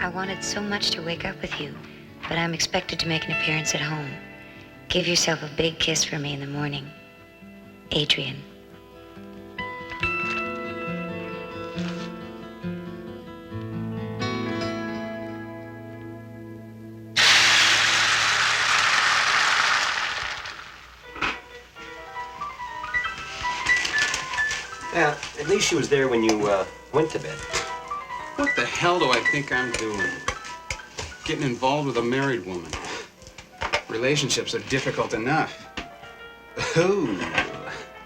I wanted so much to wake up with you, but I'm expected to make an appearance at home. Give yourself a big kiss for me in the morning. Adrian.
Yeah, at least she was there when you went to bed.
What the hell do I think I'm doing? Getting involved with a married woman. Relationships are difficult enough. Ooh,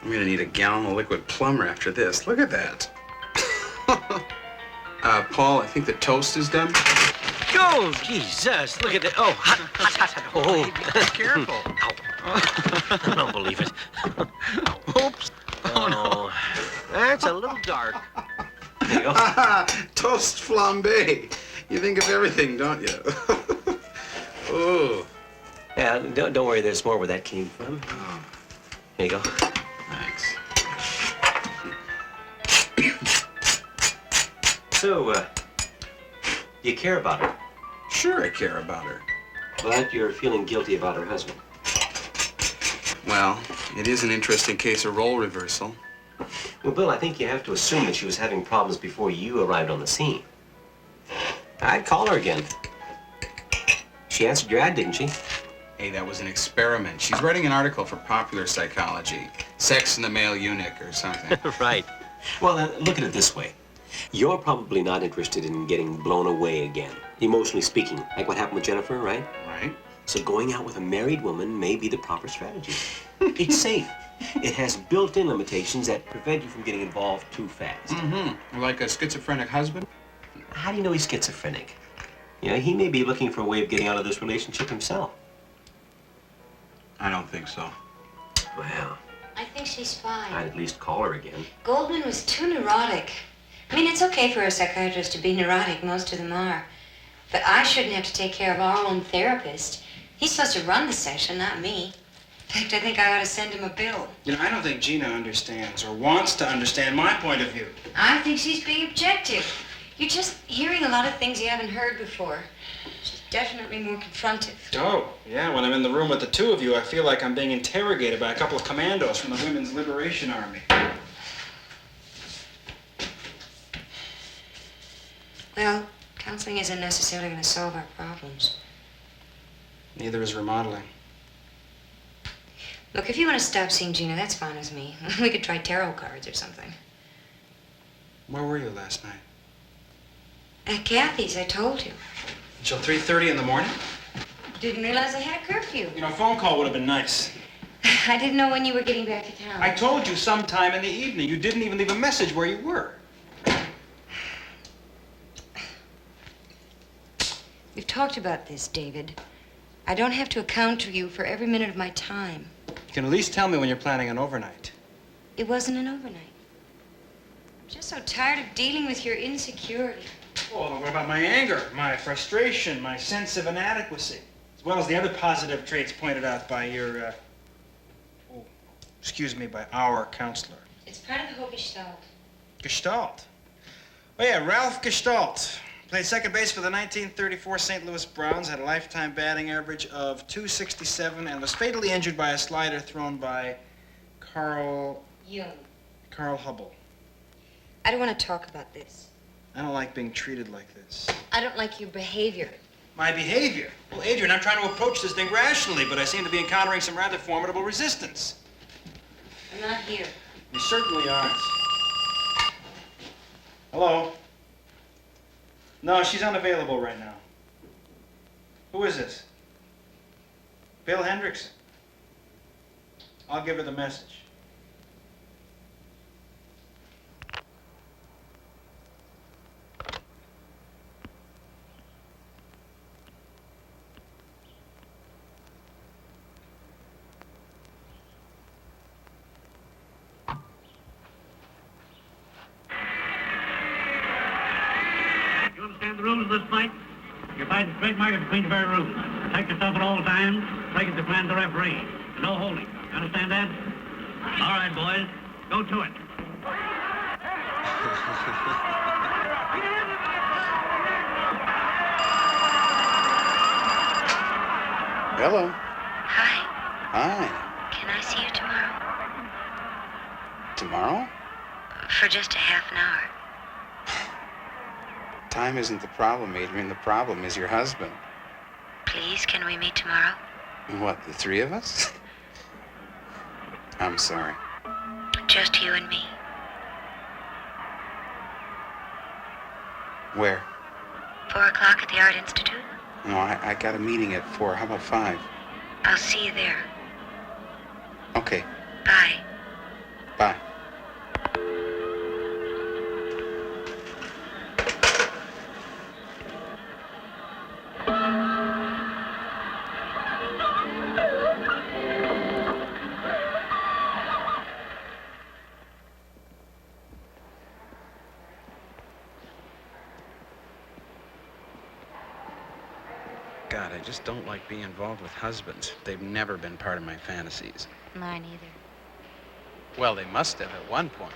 I'm gonna need a gallon of liquid plumber after this. Look at that. Paul, I think the toast is done.
Oh, Jesus, look at that. Oh, hot, hot, hot, hot. Oh,
Careful.
I don't believe it.
Oops. Oh, no.
That's a little dark. There you go.
Toast flambe. You think of everything, don't you? Oh.
Yeah, don't worry, there's more where that came from. Here you go.
Thanks.
So, you care about her?
Sure I care about her.
But you're feeling guilty about her husband.
Well, it is an interesting case of role reversal.
Well, Bill, I think you have to assume that she was having problems before you arrived on the scene. I'd call her again. She answered your ad, didn't she?
Hey, that was an experiment. She's writing an article for Popular Psychology. Sex in the Male Eunuch or something.
Right. Well, look at it this way. You're probably not interested in getting blown away again, emotionally speaking, like what happened with Jennifer, right?
Right.
So going out with a married woman may be the proper strategy. It's safe. It has built-in limitations that prevent you from getting involved too fast.
Mm-hmm. Like a schizophrenic husband?
How do you know he's schizophrenic? You know, he may be looking for a way of getting out of this relationship himself.
I don't think so.
Well,
I think she's fine.
I'd at least call her again.
Goldman was too neurotic. I mean, it's okay for a psychiatrist to be neurotic. Most of them are. But I shouldn't have to take care of our own therapist. He's supposed to run the session, not me. In fact, I think I ought to send him a bill.
You know, I don't think Gina understands or wants to understand my point of view.
I think she's being objective. You're just hearing a lot of things you haven't heard before. She's definitely more confrontive.
Oh, yeah, when I'm in the room with the two of you, I feel like I'm being interrogated by a couple of commandos from the Women's Liberation Army.
Well, counseling isn't necessarily going to solve our problems.
Neither is remodeling.
Look, if you want to stop seeing Gina, that's fine with me. We could try tarot cards or something.
Where were you last night?
At Kathy's, I told you.
Until 3:30 in the morning?
Didn't realize I had a curfew.
You know, a phone call would have been nice.
I didn't know when you were getting back to town.
I told you sometime in the evening. You didn't even leave a message where you were.
We've talked about this, David. I don't have to account to you for every minute of my time.
You can at least tell me when you're planning an overnight.
It wasn't an overnight. I'm just so tired of dealing with your insecurity.
Oh, what about my anger, my frustration, my sense of inadequacy, as well as the other positive traits pointed out by your, by our counselor?
It's part of the whole Gestalt.
Gestalt? Oh, yeah, Ralph Gestalt. Played second base for the 1934 St. Louis Browns, had a lifetime batting average of .267, and was fatally injured by a slider thrown by Carl Hubble.
I don't want to talk about this.
I don't like being treated like this.
I don't like your behavior.
My behavior? Well, Adrian, I'm trying to approach this thing rationally, but I seem to be encountering some rather formidable resistance.
I'm not here.
You certainly aren't. Hello? No, she's unavailable right now. Who is this? Bill Hendrickson. I'll give her the message.
You understand the rules of this fight? You're fighting straight market between the very rules. Protect yourself at all times. Take it to command the referee. No holding. You understand that? All right, boys. Go to it.
Hello.
Hi.
Hi.
Can I see you tomorrow?
Tomorrow?
For just a half an hour.
Time isn't the problem, Adrian. The problem is your husband.
Please, can we meet tomorrow?
What, the three of us? I'm sorry.
Just you and me.
Where?
4 o'clock at the Art Institute?
No, I got a meeting at 4. How about 5?
I'll see you there.
Okay.
Bye.
Bye. God, I just don't like being involved with husbands. They've never been part of my fantasies.
Mine either.
Well, they must have at one point.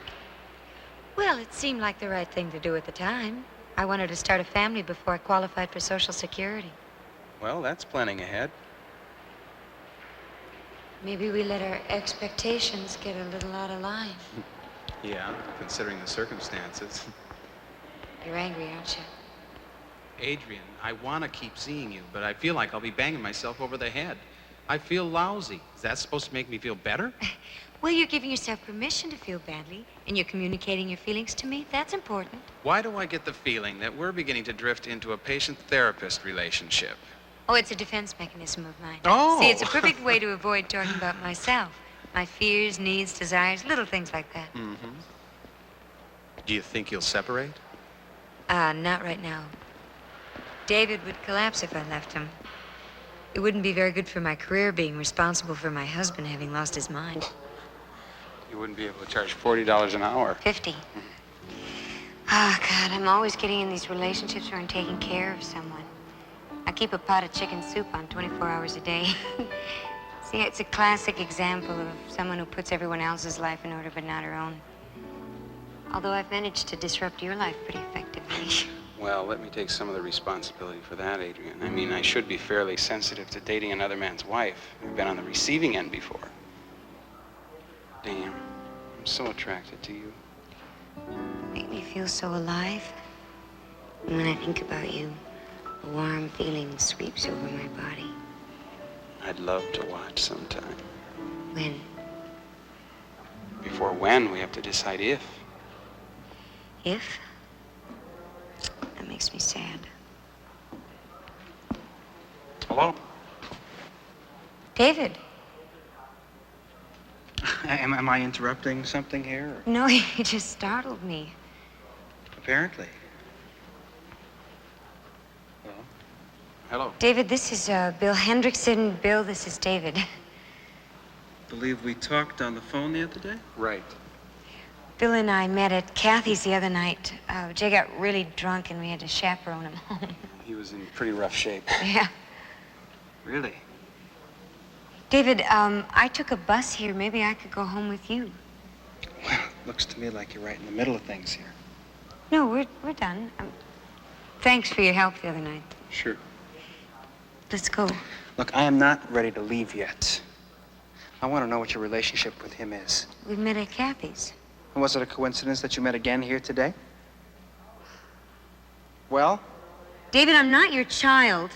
Well, it seemed like the right thing to do at the time. I wanted to start a family before I qualified for Social Security.
Well, that's planning ahead.
Maybe we let our expectations get a little out of line.
Yeah, considering the circumstances.
You're angry, aren't you?
Adrian, I want to keep seeing you, but I feel like I'll be banging myself over the head. I feel lousy. Is that supposed to make me feel better?
Well, you're giving yourself permission to feel badly, and you're communicating your feelings to me. That's important.
Why do I get the feeling that we're beginning to drift into a patient-therapist relationship?
Oh, it's a defense mechanism of mine.
Oh!
See, it's a perfect way to avoid talking about myself. My fears, needs, desires, little things like that.
Mm-hmm. Do you think you'll separate?
Not right now. David would collapse if I left him. It wouldn't be very good for my career being responsible for my husband having lost his mind.
You wouldn't be able to charge $40 an hour.
50. Oh, God, I'm always getting in these relationships where I'm taking care of someone. I keep a pot of chicken soup on 24 hours a day. See, it's a classic example of someone who puts everyone else's life in order but not her own. Although I've managed to disrupt your life pretty effectively.
Well, let me take some of the responsibility for that, Adrian. I mean, I should be fairly sensitive to dating another man's wife. I've been on the receiving end before. Damn, I'm so attracted to you.
Make me feel so alive. And when I think about you, a warm feeling sweeps over my body.
I'd love to watch sometime.
When?
Before when, we have to decide if.
If? That makes me sad.
Hello?
David.
Am I interrupting something here?
No, you just startled me.
Apparently. Hello.
David, this is Bill Hendrickson. Bill, this is David.
Believe we talked on the phone the other day?
Right.
Bill and I met at Kathy's the other night. Jay got really drunk and we had to chaperone him home.
He was in pretty rough shape.
Yeah.
Really?
David, I took a bus here. Maybe I could go home with you.
Well, looks to me like you're right in the middle of things here.
No, we're done. Thanks for your help the other night.
Sure.
Let's go.
Look, I am not ready to leave yet. I want to know what your relationship with him is.
We met at Kathy's.
And was it a coincidence that you met again here today? Well?
David, I'm not your child,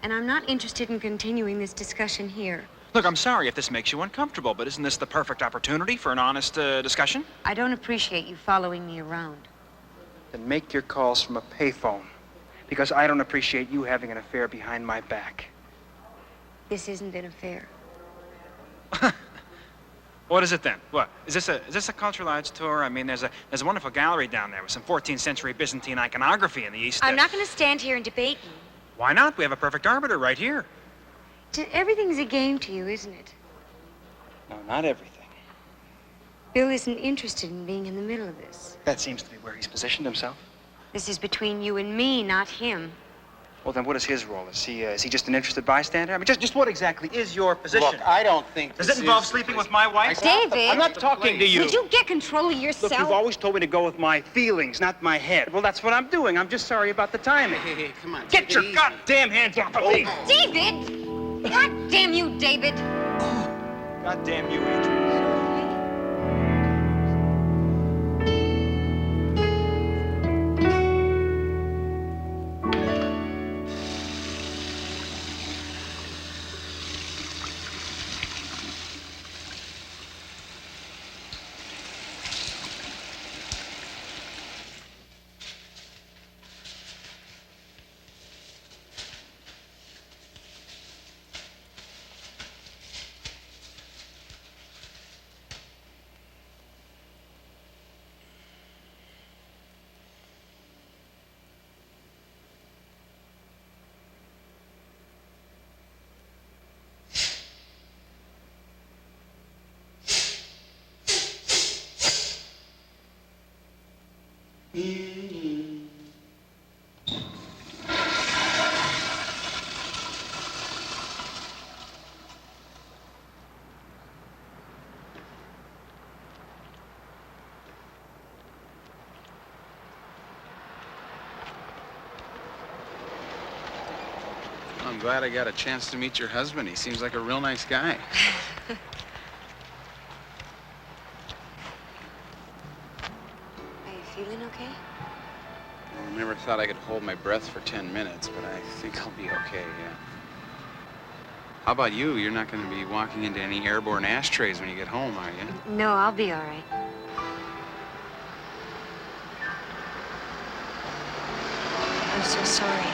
and I'm not interested in continuing this discussion here.
Look, I'm sorry if this makes you uncomfortable, but isn't this the perfect opportunity for an honest discussion?
I don't appreciate you following me around.
Then make your calls from a payphone, because I don't appreciate you having an affair behind my back.
This isn't an affair.
What is it then? What? Is this a cultural arts tour? I mean, there's a wonderful gallery down there with some 14th century Byzantine iconography in the east.
I'm not going to stand here and debate you.
Why not? We have a perfect arbiter right here.
Everything's a game to you, isn't it?
No, not everything.
Bill isn't interested in being in the middle of this.
That seems to be where he's positioned himself.
This is between you and me, not him.
Well, then what is his role? Is he just an interested bystander? I mean, just what exactly is your position?
Look, I don't think
Does it involve sleeping with my wife?
David!
I'm not talking to you.
Would you get control of yourself?
Look, you've always told me to go with my feelings, not my head. Well, that's what I'm doing. I'm just sorry about the timing.
Hey, come on.
Get your goddamn hands off of me!
David! God damn you, David!
God damn you, Adrian.
I'm glad I got a chance to meet your husband. He seems like a real nice guy.
Are you feeling okay?
I never thought I could hold my breath for 10 minutes, but I think I'll be okay, yeah. How about you? You're not going to be walking into any airborne ashtrays when you get home, are you?
No, I'll be all right. I'm so sorry.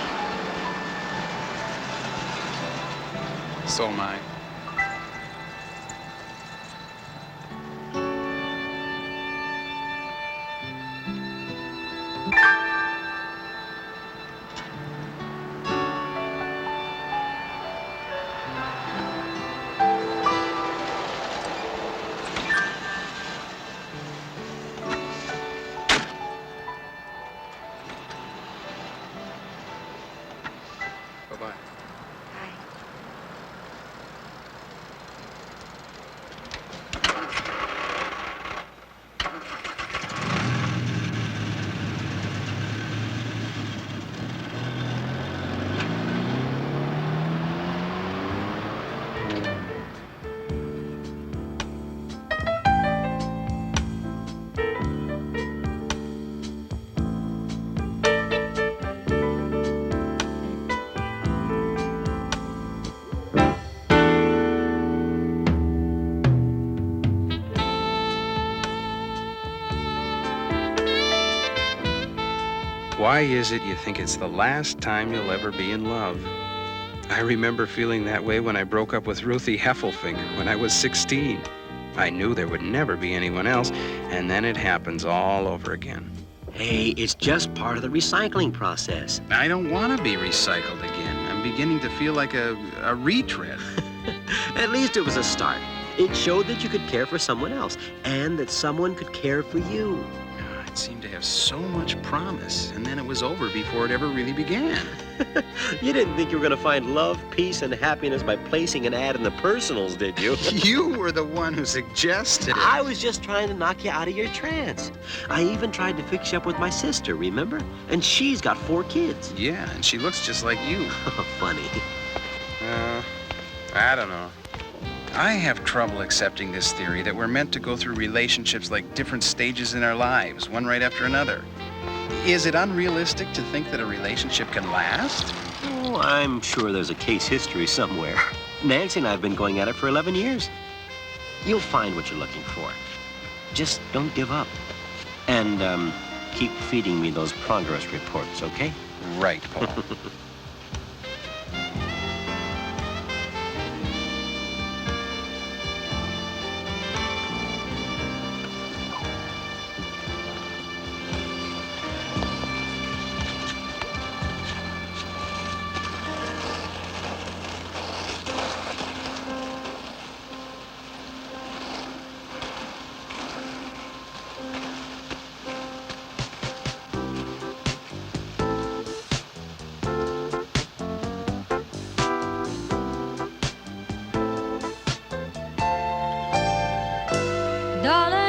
So am I. Bye-bye.
Bye.
Why is it you think it's the last time you'll ever be in love? I remember feeling that way when I broke up with Ruthie Heffelfinger when I was 16. I knew there would never be anyone else, and then it happens all over again.
Hey, it's just part of the recycling process.
I don't want to be recycled again. I'm beginning to feel like a retread.
At least it was a start. It showed that you could care for someone else, and that someone could care for you.
It seemed to have so much promise, and then it was over before it ever really began.
You didn't think you were going to find love, peace, and happiness by placing an ad in the personals, did you?
You were the one who suggested it.
I was just trying to knock you out of your trance. I even tried to fix you up with my sister, remember? And she's got 4 kids.
Yeah, and she looks just like you.
Funny.
I don't know. I have trouble accepting this theory that we're meant to go through relationships like different stages in our lives, one right after another. Is it unrealistic to think that a relationship can last?
Oh, I'm sure there's a case history somewhere. Nancy and I have been going at it for 11 years. You'll find what you're looking for. Just don't give up. And, keep feeding me those progress reports, okay?
Right, Paul.
Darling,